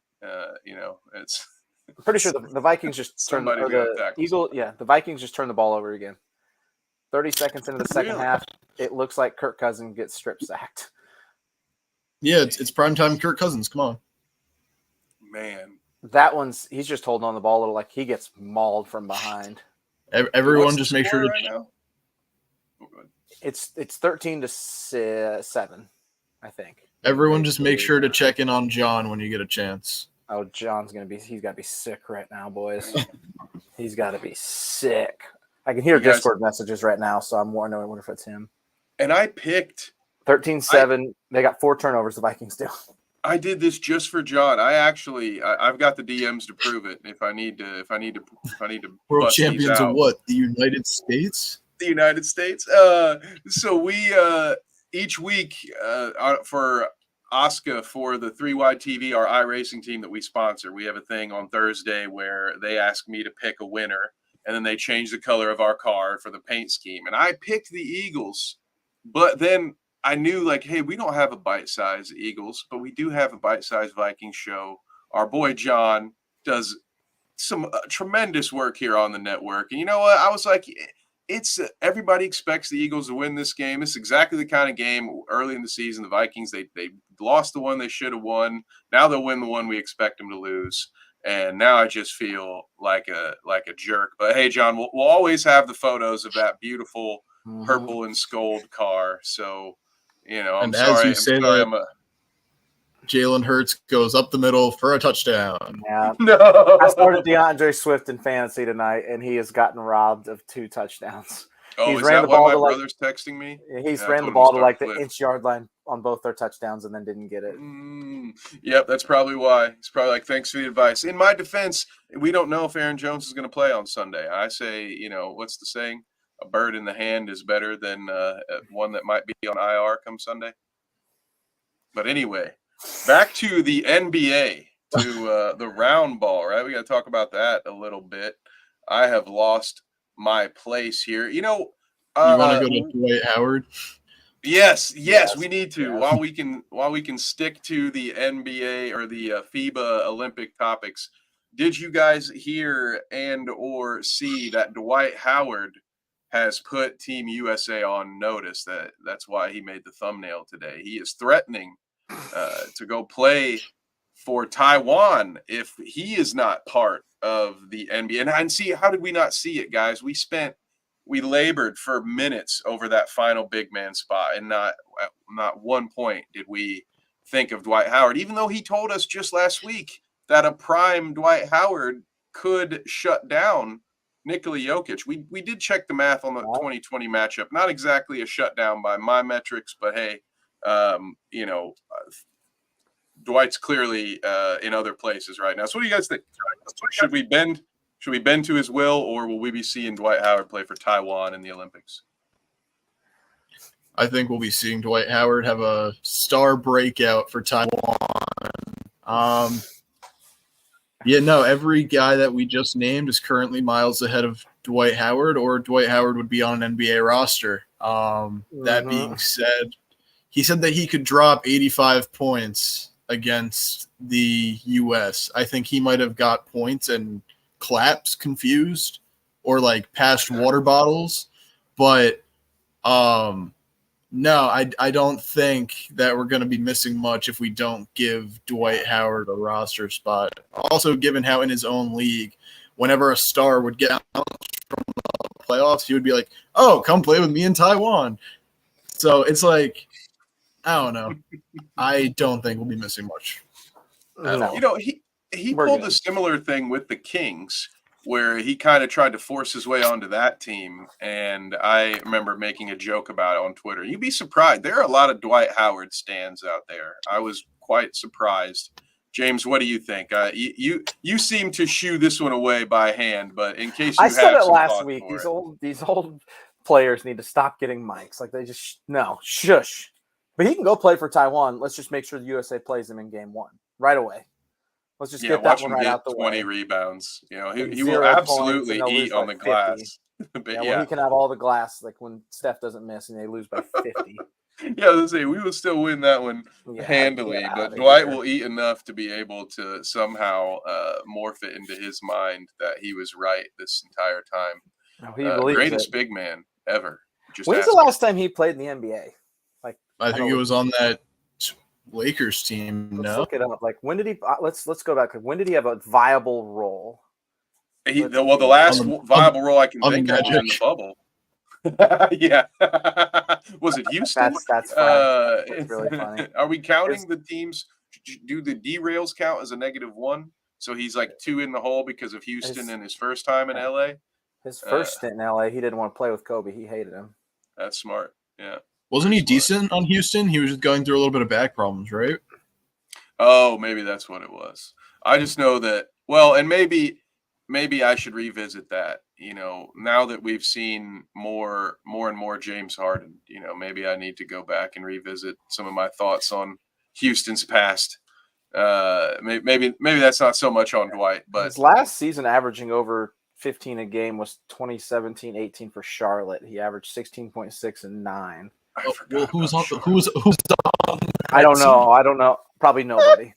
It's. I'm pretty sure the Vikings just turned the Vikings just turned the ball over again. 30 seconds into the second half, it looks like Kirk Cousins gets strip sacked. Yeah, it's primetime Kirk Cousins. Come on. Man. He's just holding on the ball a little, like he gets mauled from behind. Everyone just make sure to right now? It's 13-7, I think. Everyone just make sure to check in on John when you get a chance. Oh, John's he's got to be sick right now, boys. He's got to be sick. I can hear Discord messages right now, so I'm wondering if it's him. And I picked 13-7. They got 4 turnovers, the Vikings do. I did this just for John. I've got the DMs to prove it. If I need to World champions of what? The United States? The United States. So we each week for Oscar for the 3Y TV, our iRacing team that we sponsor, we have a thing on Thursday where they ask me to pick a winner. And then they changed the color of our car for the paint scheme. And I picked the Eagles. But then I knew, hey, we don't have a bite-sized Eagles, but we do have a bite-sized Vikings show. Our boy John does some tremendous work here on the network. And you know what? I was like, everybody expects the Eagles to win this game. It's exactly the kind of game early in the season. The Vikings, they lost the one they should have won. Now they'll win the one we expect them to lose. And now I just feel like a jerk. But hey, John, we'll always have the photos of that beautiful purple and gold car. So, I'm sorry. Jalen Hurts goes up the middle for a touchdown. Yeah. No. I started DeAndre Swift in fantasy tonight, and he has gotten robbed of 2 touchdowns. Oh, is that why my brother's texting me? He's ran the ball to the inch-yard line on both their touchdowns and then didn't get it. Yep, that's probably why. He's probably like, thanks for the advice. In my defense, we don't know if Aaron Jones is going to play on Sunday. I say, what's the saying? A bird in the hand is better than one that might be on IR come Sunday. But anyway, back to the NBA, to the round ball, right? We got to talk about that a little bit. I have lost my place here. You want to go to Dwight Howard? Yes, we need to. Yes. While we can stick to the NBA or the FIBA Olympic topics. Did you guys hear and or see that Dwight Howard has put Team USA on notice? That's why he made the thumbnail today. He is threatening to go play for Taiwan if he is not part of the NBA. And see, how did we not see it, guys? We spent we labored for minutes over that final big man spot, and not 1 point did we think of Dwight Howard, even though he told us just last week that a prime Dwight Howard could shut down Nikola Jokic. We did check the math on the 2020 matchup. Not exactly a shutdown by my metrics, but hey, Dwight's clearly in other places right now. So what do you guys think? Should we bend to his will, or will we be seeing Dwight Howard play for Taiwan in the Olympics? I think we'll be seeing Dwight Howard have a star breakout for Taiwan. Every guy that we just named is currently miles ahead of Dwight Howard, or Dwight Howard would be on an NBA roster. That being said, he said that he could drop 85 points against the U.S. I think he might have got points and claps confused, or like passed water bottles. But no, I don't think that we're going to be missing much if we don't give Dwight Howard a roster spot. Also, given how in his own league, whenever a star would get out from the playoffs, he would be like, oh, come play with me in Taiwan. So it's like, I don't know. I don't think we'll be missing much. No. He pulled a similar thing with the Kings, where he kind of tried to force his way onto that team. And I remember making a joke about it on Twitter. You'd be surprised. There are a lot of Dwight Howard stans out there. I was quite surprised. James, what do you think? You seem to shoo this one away by hand, but in case you I said it some last week, these old players need to stop getting mics. Like they just shush. But he can go play for Taiwan. Let's just make sure the USA plays him in game 1 right away. Let's just get that one right out the 20 way. riebaunds. He will absolutely eat on the glass. But he can have all the glass, like when Steph doesn't miss and they lose by 50. Yeah, let's say we will still win that one handily, but Dwight will eat enough to be able to somehow morph it into his mind that he was right this entire time. He believes greatest it. big man ever. When's the last time he played in the NBA? I think it was on that Lakers team. Let's look it up. Like when did he? Let's go back. When did he have a viable role? The last viable role I can think of was in the bubble. Yeah. Was it Houston? That's funny. That's really funny. Are we counting the teams? Do the derails count as a -1? So he's like 2 in the hole because of Houston and his first time in LA. His first stint in LA, he didn't want to play with Kobe. He hated him. That's smart. Yeah. Wasn't he decent on Houston? He was just going through a little bit of back problems, right? Oh, maybe that's what it was. I just know that. Well, and maybe I should revisit that. Now that we've seen more and more James Harden, maybe I need to go back and revisit some of my thoughts on Houston's past. Maybe that's not so much on Dwight, but his last season averaging over 15 a game was 2017-18 for Charlotte. He averaged 16.6 and 9. Well, who's on? I don't know. Probably nobody.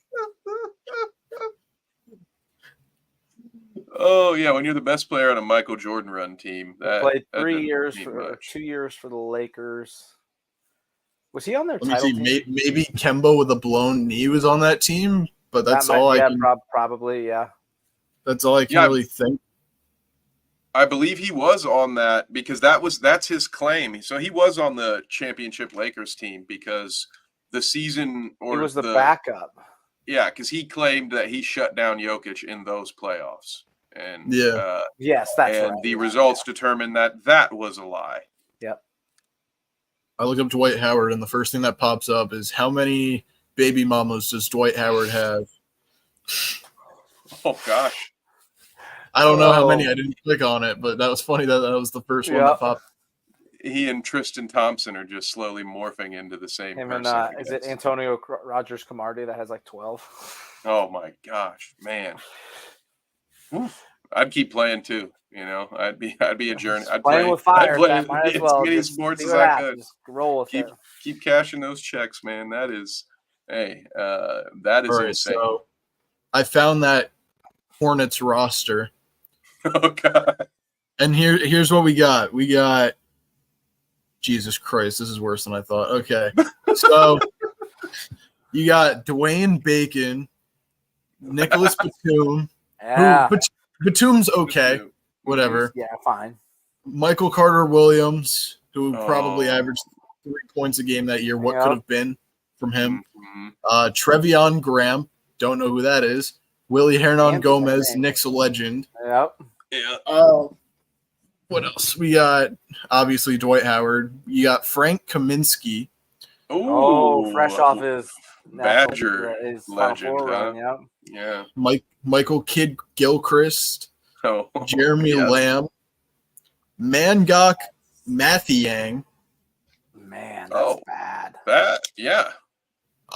Oh yeah, when you're the best player on a Michael Jordan run team, He played 2 years for the Lakers. Was he on their title team? Maybe Kemba with a blown knee was on that team, but that's all I can. Probably, yeah. That's all I can really think. I believe he was on that because that's his claim. So he was on the championship Lakers team because the season he was the backup. Yeah, because he claimed that he shut down Jokic in those playoffs. And yes, that's and right. the results determined that was a lie. Yep. I look up Dwight Howard, and the first thing that pops up is how many baby mamas does Dwight Howard have? Oh gosh. I don't know how many. I didn't click on it, but that was funny that was the first one that popped. He and Tristan Thompson are just slowly morphing into the same person. And, is it Antonio Rogers Camardi that has like 12? Oh my gosh, man! Oof. I'd keep playing too. I'd be a journey. I'd play with fire. Might as well. As many sports as I could. Just roll with it. Keep cashing those checks, man. That is, that is insane. So I found that Hornets roster. Oh god! And here's what we got. We got Jesus Christ. This is worse than I thought. Okay, so you got Dwayne Bacon, Nicholas Batum. Yeah. Batum's okay. Whatever. Yeah, fine. Michael Carter Williams, who probably averaged 3 points a game that year. What could have been from him? Trevion Graham, don't know who that is. Willie Hernan Gomez, Knicks legend. Yep. Yeah. What else? We got, obviously, Dwight Howard. You got Frank Kaminsky. Fresh off his Badger his legend, run, huh? Yeah. Michael Kidd Gilchrist. Oh, Jeremy Lamb. Mangok Mathiang. Man, that's bad. Yeah.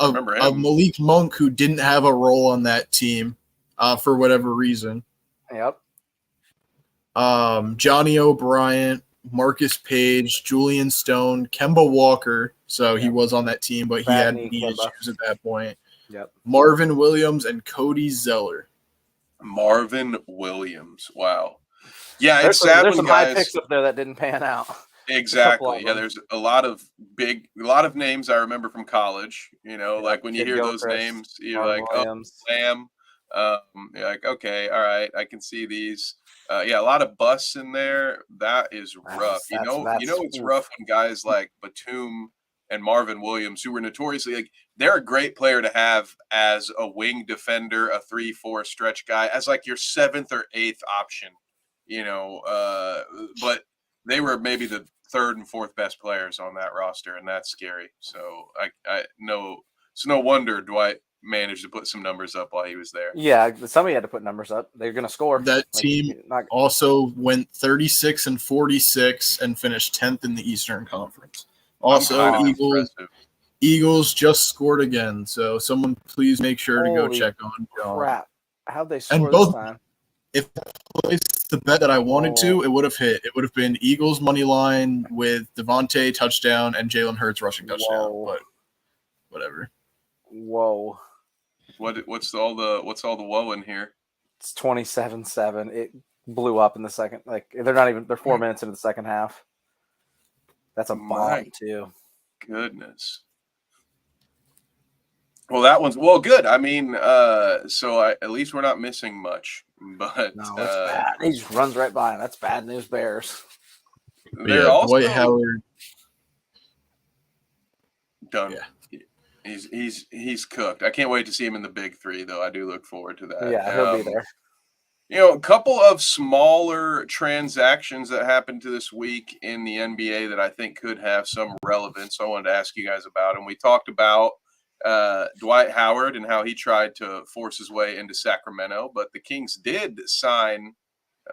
Remember him. Of Malik Monk, who didn't have a role on that team for whatever reason. Yep. Johnny O'Brien, Marcus Page, Julian Stone, Kemba Walker. So he was on that team, but he had knee issues at that point. Yep. Marvin Williams and Cody Zeller. Marvin Williams. Wow. Yeah, There's it's sad there's when some guys high picks up there that didn't pan out. Exactly. Yeah, there's a lot of names I remember from college. You know, like when you hear those names, you're like, Williams. "Oh, Lamb." You're like, "Okay, all right, I can see these." Yeah, a lot of busts in there. That is rough. You know, it's rough when guys like Batum and Marvin Williams, who were notoriously like, they're a great player to have as a wing defender, a 3-4 stretch guy, as like your 7th or 8th option. You know, but they were maybe the 3rd and 4th best players on that roster, and that's scary. So I know it's no wonder Dwight managed to put some numbers up while he was there. Yeah, somebody had to put numbers up. They're going to score. That team also went 36-46 and finished 10th in the Eastern Conference. Also, Eagles just scored again. So someone please make sure to go check on John. Crap. How'd they score this time? If I placed the bet that I wanted to, it would have hit. It would have been Eagles money line with Devontae touchdown and Jalen Hurts rushing touchdown. But whatever. Whoa. What's all the whoa in here? It's 27-7. It blew up in the second. Like they're 4 minutes into the second half. That's a bomb too. Goodness. Well, that one's good. I mean, at least we're not missing much. But no, that's bad. He just runs right by him. That's bad news, Bears. They're also Dwight Howard done. Yeah. He's cooked. I can't wait to see him in the big 3, though. I do look forward to that. Yeah, he'll be there. You know, a couple of smaller transactions that happened to this week in the NBA that I think could have some relevance. I wanted to ask you guys about, and we talked about Dwight Howard and how he tried to force his way into Sacramento, but the Kings did sign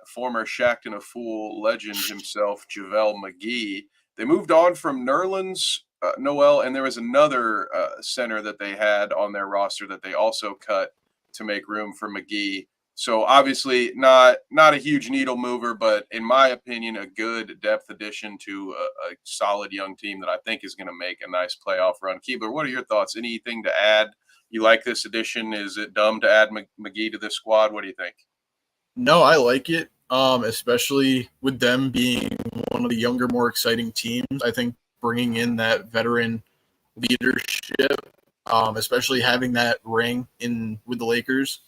former Shaqtin' a Fool legend himself, JaVale McGee. They moved on from Nerlens Noel, and there was another center that they had on their roster that they also cut to make room for McGee. So obviously not a huge needle mover, but in my opinion, a good depth addition to a solid young team that I think is going to make a nice playoff run. Keebler, what are your thoughts? Anything to add? You like this addition? Is it dumb to add McGee to this squad? What do you think? No, I like it, especially with them being one of the younger, more exciting teams. I think bringing in that veteran leadership, especially having that ring in with the Lakers,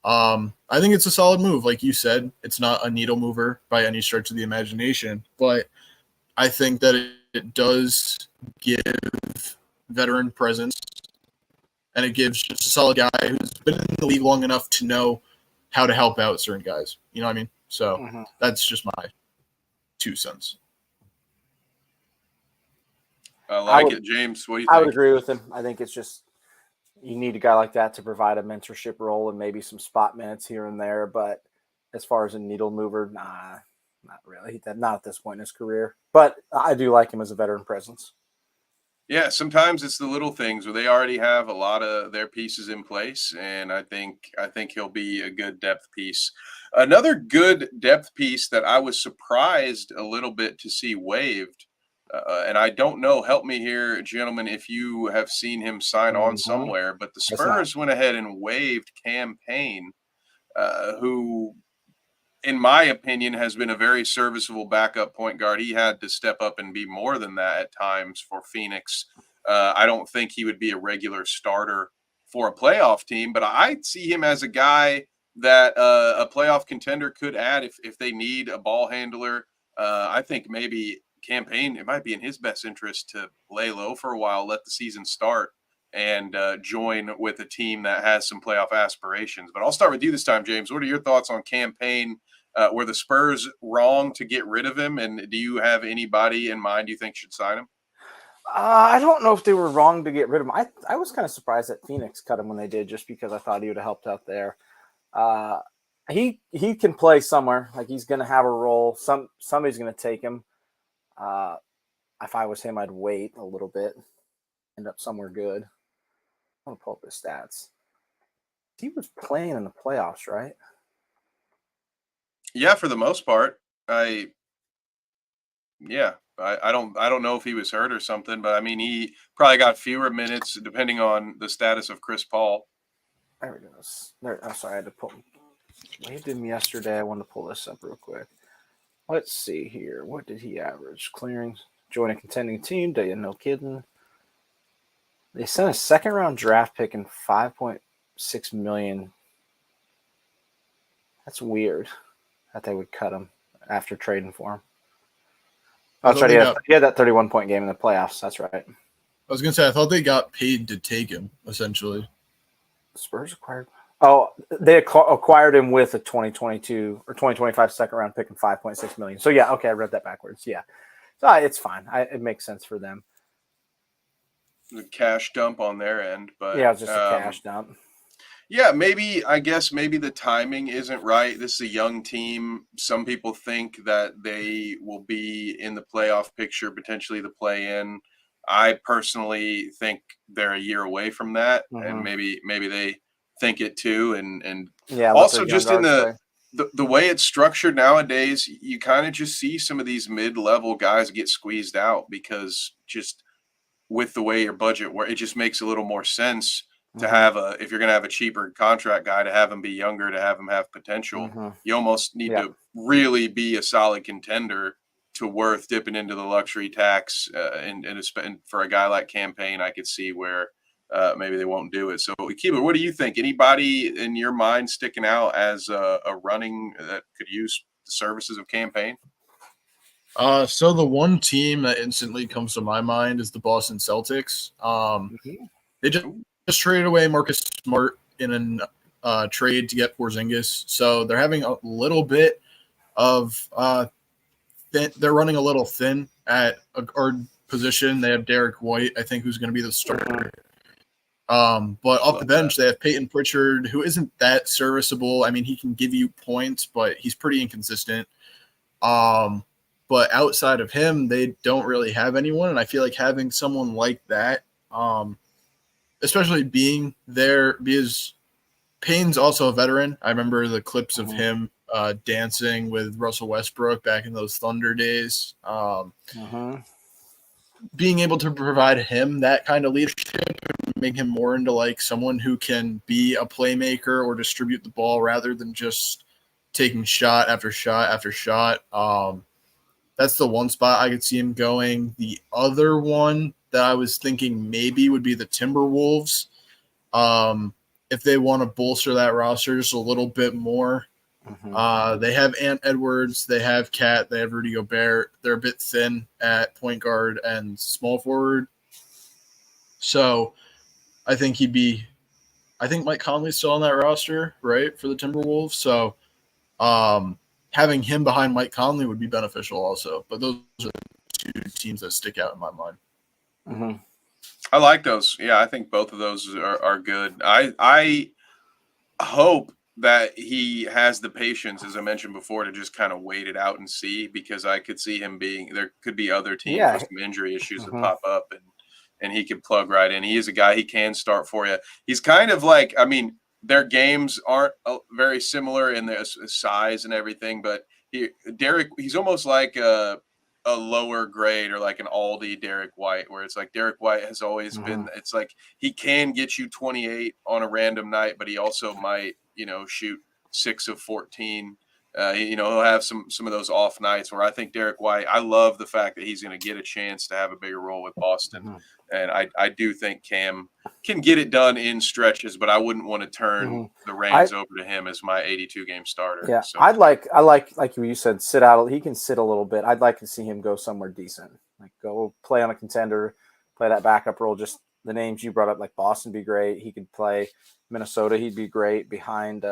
I think it's a solid move. Like you said, it's not a needle mover by any stretch of the imagination, but I think that it does give veteran presence, and it gives just a solid guy who's been in the league long enough to know how to help out certain guys. You know what I mean? So that's just my 2 cents. I like it. James, what do you think? I would agree with him. I think it's just you need a guy like that to provide a mentorship role and maybe some spot minutes here and there. But as far as a needle mover, nah, not really. Not at this point in his career. But I do like him as a veteran presence. Yeah, sometimes it's the little things where they already have a lot of their pieces in place, and I think he'll be a good depth piece. Another good depth piece that I was surprised a little bit to see waived, and I don't know, help me here, gentlemen, if you have seen him sign on somewhere, but the Spurs went ahead and waived Cam Payne, who, in my opinion, has been a very serviceable backup point guard. He had to step up and be more than that at times for Phoenix. I don't think he would be a regular starter for a playoff team, but I see him as a guy that a playoff contender could add if they need a ball handler I think maybe Campaign, it might be in his best interest to lay low for a while, let the season start, and join with a team that has some playoff aspirations. But I'll start with you this time, James. What are your thoughts on Campaign? Were the Spurs wrong to get rid of him? And do you have anybody in mind you think should sign him? I don't know if they were wrong to get rid of him. I was kind of surprised that Phoenix cut him when they did, just because I thought he would have helped out there. He can play somewhere. Like, he's going to have a role. Somebody's going to take him. If I was him, I'd wait a little bit, end up somewhere good. I want to pull up his stats. He was playing in the playoffs, right? Yeah, for the most part. I don't know if he was hurt or something, but I mean, he probably got fewer minutes depending on the status of Chris Paul. There it goes. I'm sorry, I had to pull. Waived him yesterday. I wanted to pull this up real quick. Let's see here. What did he average? Clearings. Join a contending team. No kidding. They sent a second-round draft pick and $5.6 million. That's weird that they would cut him after trading for him. Oh, that's right. He had that 31-point game in the playoffs. That's right. I was going to say, I thought they got paid to take him, essentially. The Spurs acquired. Oh, they acquired him with a 2022 or 2025 second-round pick and $5.6 million. So, yeah, okay, I read that backwards. Yeah. So, it's fine. It makes sense for them. The cash dump on their end. But yeah, it was just a cash dump. Yeah, I guess maybe the timing isn't right. This is a young team. Some people think that they will be in the playoff picture, potentially the play-in. I personally think they're a year away from that, and maybe they think it too. And yeah, also just in the way it's structured nowadays, you kind of just see some of these mid-level guys get squeezed out because just with the way your budget works, it just makes a little more sense to have if you're going to have a cheaper contract guy, to have him be younger, to have him have potential. You almost need to really be a solid contender to worth dipping into the luxury tax. And for a guy like Campaign, I could see where maybe they won't do it. So, Keebler, what do you think? Anybody in your mind sticking out as a running that could use the services of Campaign? So the one team that instantly comes to my mind is the Boston Celtics. They just traded away Marcus Smart in a trade to get Porzingis. So they're having a little bit of they're running a little thin at a guard position. They have Derek White, I think, who's going to be the starter. But off the bench, they have Peyton Pritchard, who isn't that serviceable. I mean, he can give you points, but he's pretty inconsistent. But outside of him, they don't really have anyone. And I feel like having someone like that, especially being there, because Payne's also a veteran. I remember the clips of him dancing with Russell Westbrook back in those Thunder days. Being able to provide him that kind of leadership and make him more into like someone who can be a playmaker or distribute the ball rather than just taking shot after shot after shot. That's the one spot I could see him going. The other one that I was thinking maybe would be the Timberwolves. If they want to bolster that roster just a little bit more. They have Ant Edwards, they have Cat, they have Rudy Gobert. They're a bit thin at point guard and small forward. So I think Mike Conley's still on that roster, right, for the Timberwolves. So having him behind Mike Conley would be beneficial also. But those are the two teams that stick out in my mind. I like those. Yeah, I think both of those are good. I hope that he has the patience, as I mentioned before, to just kind of wait it out and see, because I could see him there could be other teams with some injury issues that pop up and he could plug right in. He is a guy, he can start for you. He's kind of like, I mean, their games aren't very similar in their size and everything, but he's almost like a lower grade or like an Aldi Derek White, where it's like Derek White has always been, it's like he can get you 28 on a random night, but he also might, shoot 6 of 14 He'll have some of those off nights where I think Derek White, I love the fact that he's going to get a chance to have a bigger role with Boston. And I do think Cam can get it done in stretches, but I wouldn't want to turn the reins over to him as my 82-game starter. Yeah, so. I like you said, sit out. He can sit a little bit. I'd like to see him go somewhere decent, like go play on a contender, play that backup role. Just the names you brought up, like Boston, be great. He could play Minnesota. He'd be great behind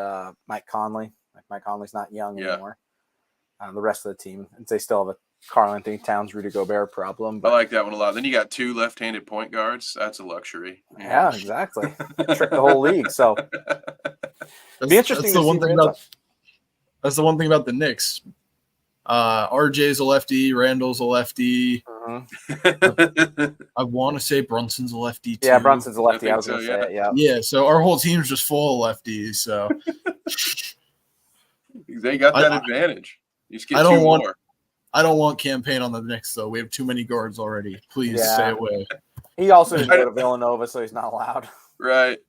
Mike Conley. Like Mike Conley's not young anymore. The rest of the team, they still have a Karl-Anthony Towns, Rudy Gobert problem. But I like that one a lot. Then you got 2 left-handed point guards. That's a luxury. Yeah, exactly. Trick the whole league. So it'd be interesting. That's the one thing about the Knicks. RJ's a lefty, Randall's a lefty. I want to say Brunson's a lefty too. Yeah, Brunson's a lefty. I was going to say it. Yeah. Yeah. So our whole team's just full of lefties. So they got that advantage. You just get 2 more. I don't want campaign on the Knicks, though. We have too many guards already. Please stay away. He also didn't go to Villanova, so he's not allowed. Right.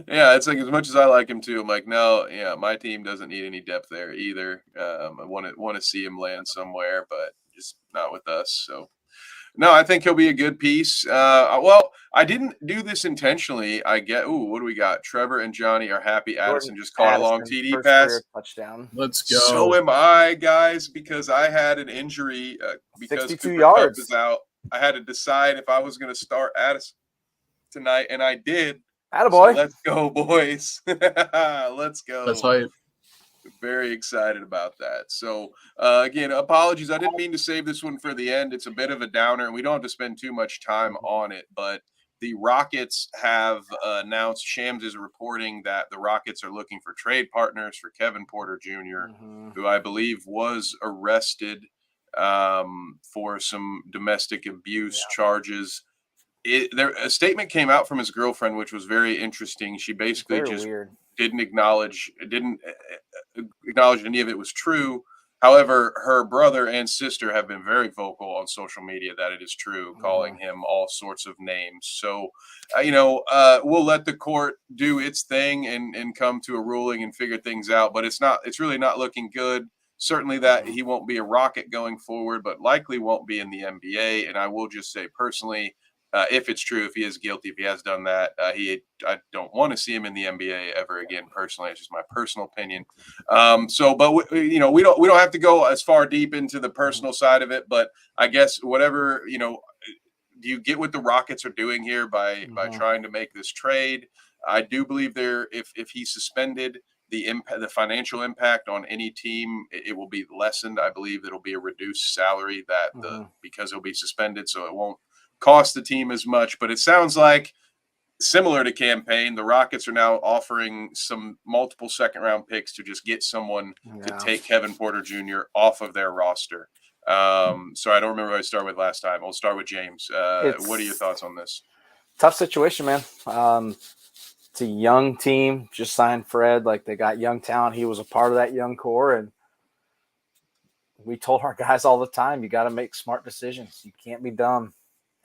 Yeah, it's like as much as I like him too, I'm like, no, my team doesn't need any depth there either. I want to see him land somewhere, but just not with us. So, no, I think he'll be a good piece. Well, I didn't do this intentionally. What do we got? Trevor and Johnny are happy. Addison just caught a long TD pass. Touchdown. Let's go. So am I, guys, because I had an injury because 62 Cooper yards Kupp is out. I had to decide if I was going to start Addison tonight, and I did. Attaboy. So let's go, boys. Let's go. That's hype. Very excited about that. So, again, apologies. I didn't mean to save this one for the end. It's a bit of a downer, and we don't have to spend too much time on it. But the Rockets have announced, Shams is reporting that the Rockets are looking for trade partners for Kevin Porter Jr., who I believe was arrested for some domestic abuse charges. A statement came out from his girlfriend, which was very interesting. She basically didn't acknowledge any of it was true. However, her brother and sister have been very vocal on social media that it is true, calling him all sorts of names. So, we'll let the court do its thing and come to a ruling and figure things out. But it's really not looking good. Certainly that he won't be a Rocket going forward, but likely won't be in the NBA. And I will just say personally, if it's true, if he is guilty, if he has done that, I don't want to see him in the NBA ever again. Personally, it's just my personal opinion. But we don't have to go as far deep into the personal side of it. But I guess whatever do you get what the Rockets are doing here by trying to make this trade? I do believe if he's suspended, the financial impact on any team it will be lessened. I believe it'll be a reduced salary because he'll be suspended, so it won't cost the team as much. But it sounds like, similar to campaign, the Rockets are now offering some multiple second-round picks to just get someone to take Kevin Porter Jr. off of their roster. So I don't remember who I started with last time. I'll start with James. What are your thoughts on this? Tough situation, man. It's a young team. Just signed Fred. Like, they got young talent. He was a part of that young core, and we told our guys all the time, you got to make smart decisions. You can't be dumb.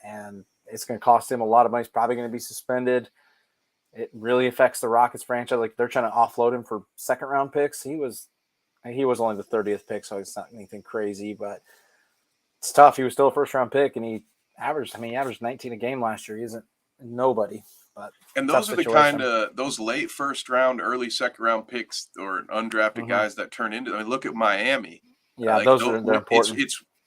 And it's going to cost him a lot of money. He's probably going to be suspended. It really affects the Rockets franchise. Like, they're trying to offload him for second-round picks. He was only the 30th pick, so it's not anything crazy, but it's tough. He was still a first-round pick, and he averaged 19 a game last year. He isn't nobody. And those are the kind of those late first-round, early second-round picks or undrafted guys that turn into. I mean, look at Miami. Yeah, they're important.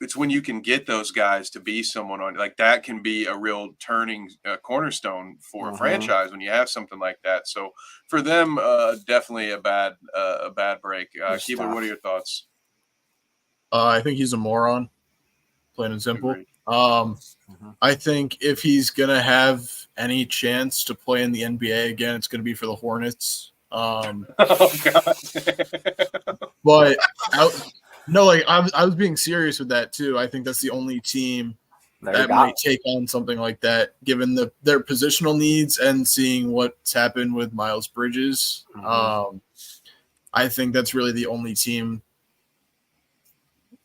It's when you can get those guys to be someone on like that can be a real turning cornerstone for a franchise when you have something like that. So for them, definitely a bad break. Keebler, what are your thoughts? I think he's a moron, plain and simple. I think if he's gonna have any chance to play in the NBA again, it's gonna be for the Hornets. Oh God! But I was being serious with that too. I think that's the only team that might take on something like that, given their positional needs and seeing what's happened with Miles Bridges. I think that's really the only team.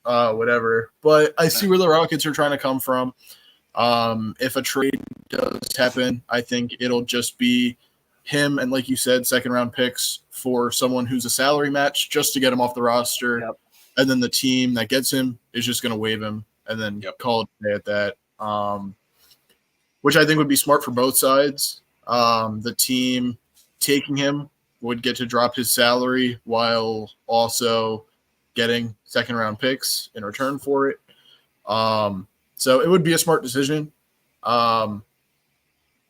Whatever. But I see where the Rockets are trying to come from. If a trade does happen, I think it'll just be him and, like you said, second-round picks for someone who's a salary match just to get him off the roster. Yep. And then the team that gets him is just going to waive him and then call it a day at that, which I think would be smart for both sides. The team taking him would get to drop his salary while also getting second-round picks in return for it. So it would be a smart decision.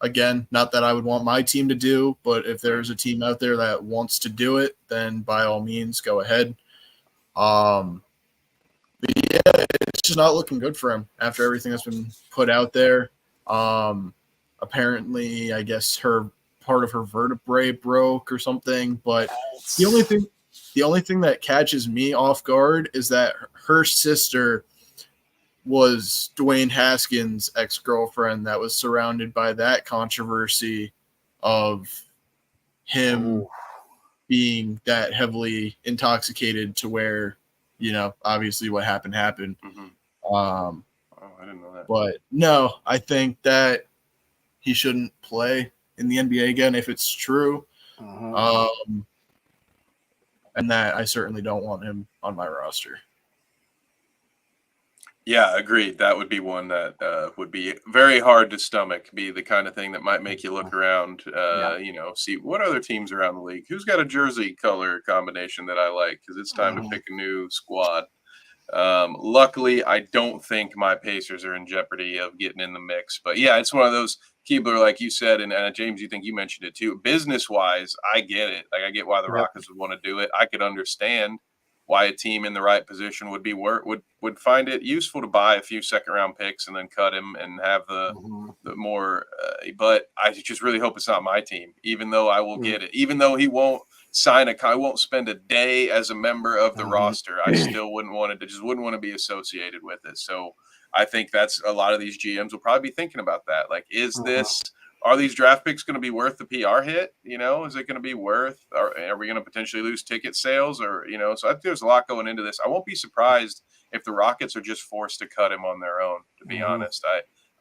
Again, not that I would want my team to do, but if there's a team out there that wants to do it, then by all means, go ahead. But yeah, it's just not looking good for him after everything that's been put out there. Apparently, I guess part of her vertebrae broke or something. But the only thing that catches me off guard is that her sister was Dwayne Haskins' ex-girlfriend that was surrounded by that controversy of him being that heavily intoxicated to where, obviously what happened. Mm-hmm. I didn't know that. But no, I think that he shouldn't play in the NBA again if it's true. And that I certainly don't want him on my roster. Yeah, agreed. That would be one that would be very hard to stomach, be the kind of thing that might make you look around, see what other teams around the league. Who's got a jersey color combination that I like? Because it's time to pick a new squad. Luckily, I don't think my Pacers are in jeopardy of getting in the mix. But, yeah, it's one of those, Keebler, like you said, and James, you think you mentioned it too. Business-wise, I get it. Like, I get why the Rockets would want to do it. I could understand why a team in the right position would find it useful to buy a few second-round picks and then cut him and have the more but I just really hope it's not my team, even though I will get it. Even though he won't I won't spend a day as a member of the roster. I still wouldn't want to be associated with it. So I think that's a lot of these GMs will probably be thinking about that. Like, are these draft picks going to be worth the PR hit? Is it going to be worth, are we going to potentially lose ticket sales or, so I think there's a lot going into this. I won't be surprised if the Rockets are just forced to cut him on their own, to be honest.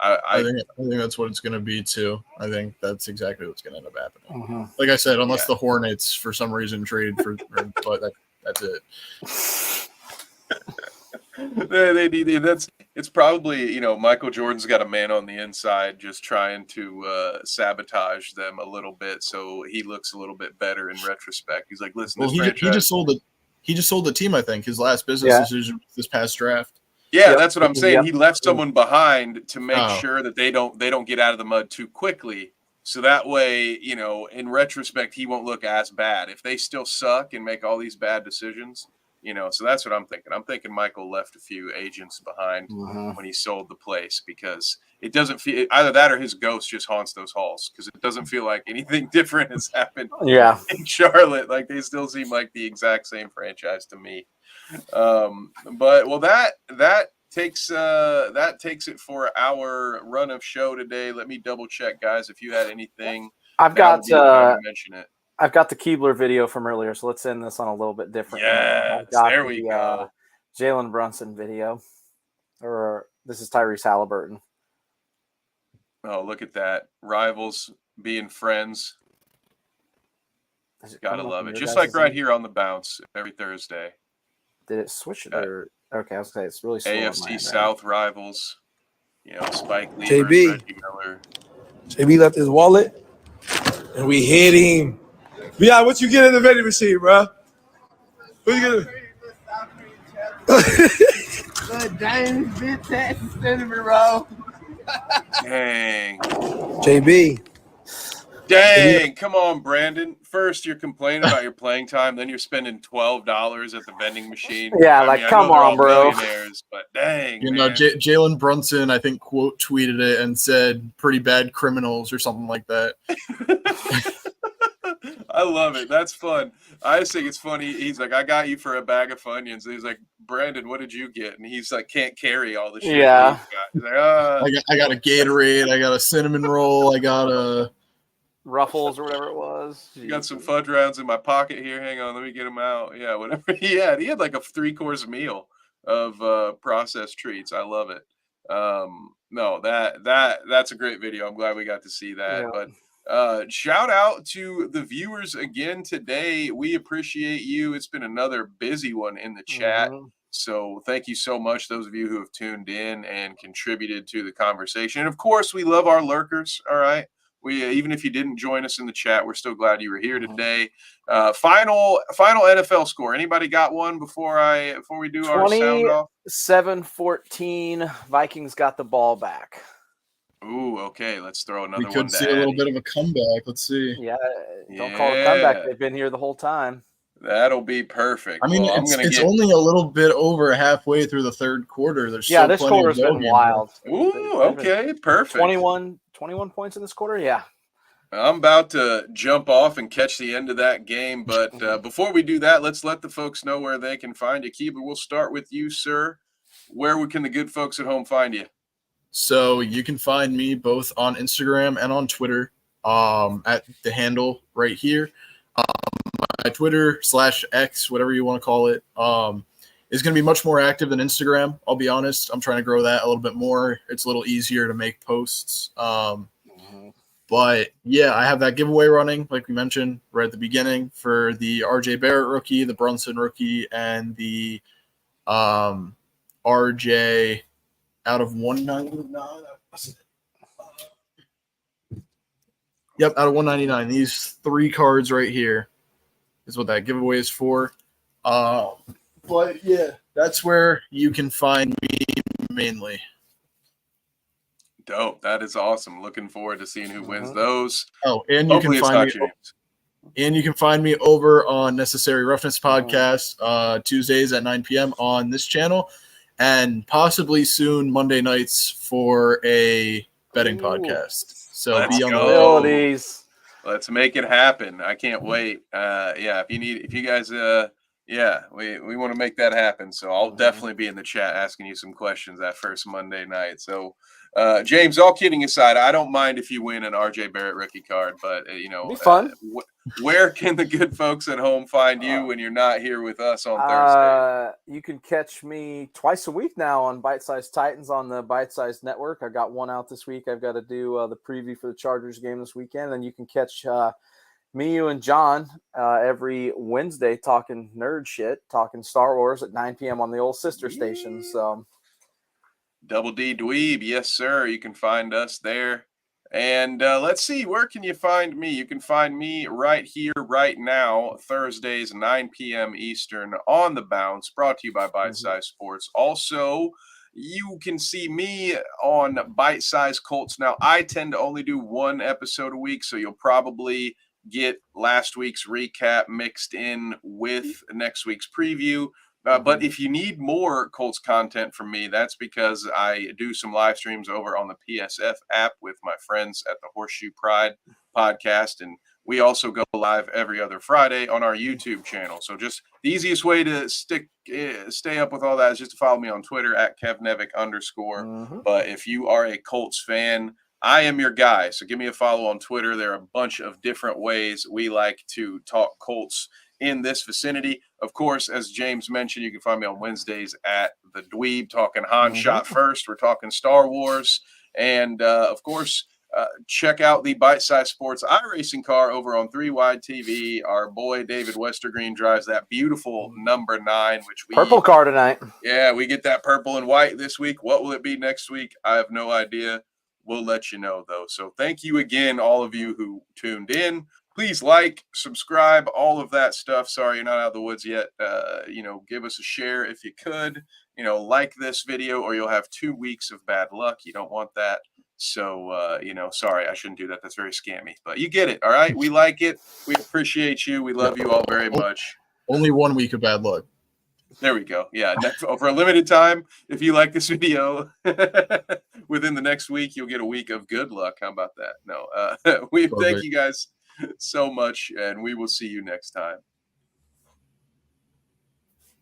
I think that's what it's going to be too. I think that's exactly what's going to end up happening. Like I said, unless the Hornets for some reason trade but that's it. It's probably, Michael Jordan's got a man on the inside just trying to sabotage them a little bit so he looks a little bit better in retrospect. He's like, listen, he just sold the team, I think, his last business decision this past draft. Yeah, that's what I'm saying. He left someone behind to make sure that they don't get out of the mud too quickly. So that way, in retrospect, he won't look as bad. If they still suck and make all these bad decisions, so that's what I'm thinking. I'm thinking Michael left a few agents behind when he sold the place because it doesn't feel either that or his ghost just haunts those halls because it doesn't feel like anything different has happened in Charlotte. Like they still seem like the exact same franchise to me. That takes it for our run of show today. Let me double check, guys, if you had anything. I've got mention it. I've got the Keebler video from earlier, so let's end this on a little bit different. Yes, there we go. Jalen Brunson video, or this is Tyrese Halliburton. Oh, look at that! Rivals being friends. Gotta love it. Just like right here on the bounce every Thursday. Did it switch it? Okay, I was gonna say it's really slow. AFC South rivals. Spike Lee, JB. Reggie Miller. JB left his wallet, and we hit him. Yeah, what you get in the vending machine, bro? What you get? Good James Vintage cinnamon roll. Dang. JB. Dang. Come on, Brandon. First, you're complaining about your playing time. Then you're spending $12 at the vending machine. Yeah, come on, bro. But dang, Jalen Brunson, I think, quote tweeted it and said pretty bad criminals or something like that. I love it. That's fun. I just think it's funny. He's like, I got you for a bag of Funyuns. And he's like, Brandon, what did you get? And he's like, can't carry all the shit. Yeah. He's like, I got a Gatorade. I got a cinnamon roll. I got a Ruffles or whatever it was. You got some fudge rounds in my pocket here. Hang on, let me get them out. Yeah, whatever he had. He had like a 3-course meal of processed treats. I love it. No, that's a great video. I'm glad we got to see that. Yeah. But Shout out to the viewers again today. We appreciate you. It's been another busy one in the chat. So thank you so much, those of you who have tuned in and contributed to the conversation. And of course, we love our lurkers. All right. We even if you didn't join us in the chat, we're still glad you were here today. Final NFL score. Anybody got one before we do our sound off? 27-14. Vikings got the ball back. Ooh, okay. Let's throw another one. We could see a little bit of a comeback. Let's see. Yeah, don't call it a comeback. They've been here the whole time. That'll be perfect. I mean, it's only a little bit over halfway through the third quarter. There's this quarter's been wild. Ooh, okay, perfect. 21 points in this quarter. Yeah. I'm about to jump off and catch the end of that game, but before we do that, let's let the folks know where they can find you. Keebler, we'll start with you, sir. Where can the good folks at home find you? So you can find me both on Instagram and on Twitter at the handle right here. My Twitter /X, whatever you want to call it, is going to be much more active than Instagram. I'll be honest. I'm trying to grow that a little bit more. It's a little easier to make posts. But yeah, I have that giveaway running, like we mentioned right at the beginning, for the RJ Barrett rookie, the Brunson rookie, and the RJ out of 199. Yep, out of 199. These 3 cards right here is what that giveaway is for. But yeah, that's where you can find me mainly. Dope. That is awesome. Looking forward to seeing who wins those. Oh, and you can find me over on Necessary Roughness Podcast Tuesdays at 9 p.m. on this channel, and possibly soon Monday nights for a betting podcast. So let's be on go. the Let's make it happen. I can't wait. If you guys we want to make that happen. So I'll definitely be in the chat asking you some questions that first Monday night. So James, all kidding aside, I don't mind if you win an RJ Barrett rookie card, but be fun. Where can the good folks at home find you when you're not here with us on Thursday? You can catch me twice a week now on Bite Size Titans on the Bite Size Network. I got one out this week. I've got to do the preview for the Chargers game this weekend. And you can catch me, you, and John every Wednesday talking nerd shit, talking Star Wars at 9 p.m. on the old sister station. So, Double D Dweeb, yes, sir. You can find us there. And let's see, where can you find me? You can find me right here, right now, Thursdays, 9 p.m. Eastern on The Bounce, brought to you by Bite Size Sports. Also, you can see me on Bite Size Colts. Now, I tend to only do one episode a week, so you'll probably get last week's recap mixed in with next week's preview. But if you need more Colts content from me, that's because I do some live streams over on the PSF app with my friends at the Horseshoe Pride podcast. And we also go live every other Friday on our YouTube channel. So just the easiest way to stay up with all that is just to follow me on Twitter at @KevNevick_. But if you are a Colts fan, I am your guy. So give me a follow on Twitter. There are a bunch of different ways we like to talk Colts in this vicinity. Of course, as James mentioned, you can find me on Wednesdays at The Dweeb, talking Han Shot First. We're talking Star Wars. And, of course, check out the Bite Size Sports iRacing car over on 3 Wide TV. Our boy David Westergreen drives that beautiful number 9, which we purple car tonight. Yeah, we get that purple and white this week. What will it be next week? I have no idea. We'll let you know, though. So thank you again, all of you who tuned in. Please like, subscribe, all of that stuff. Sorry you're not out of the woods yet. Give us a share if you could. Like this video or you'll have 2 weeks of bad luck. You don't want that. So, sorry, I shouldn't do that. That's very scammy. But you get it, all right? We like it. We appreciate you. We love you all very much. Only 1 week of bad luck. There we go. Yeah, for a limited time, if you like this video, within the next week, you'll get a week of good luck. How about that? No, we thank you guys so much, and we will see you next time.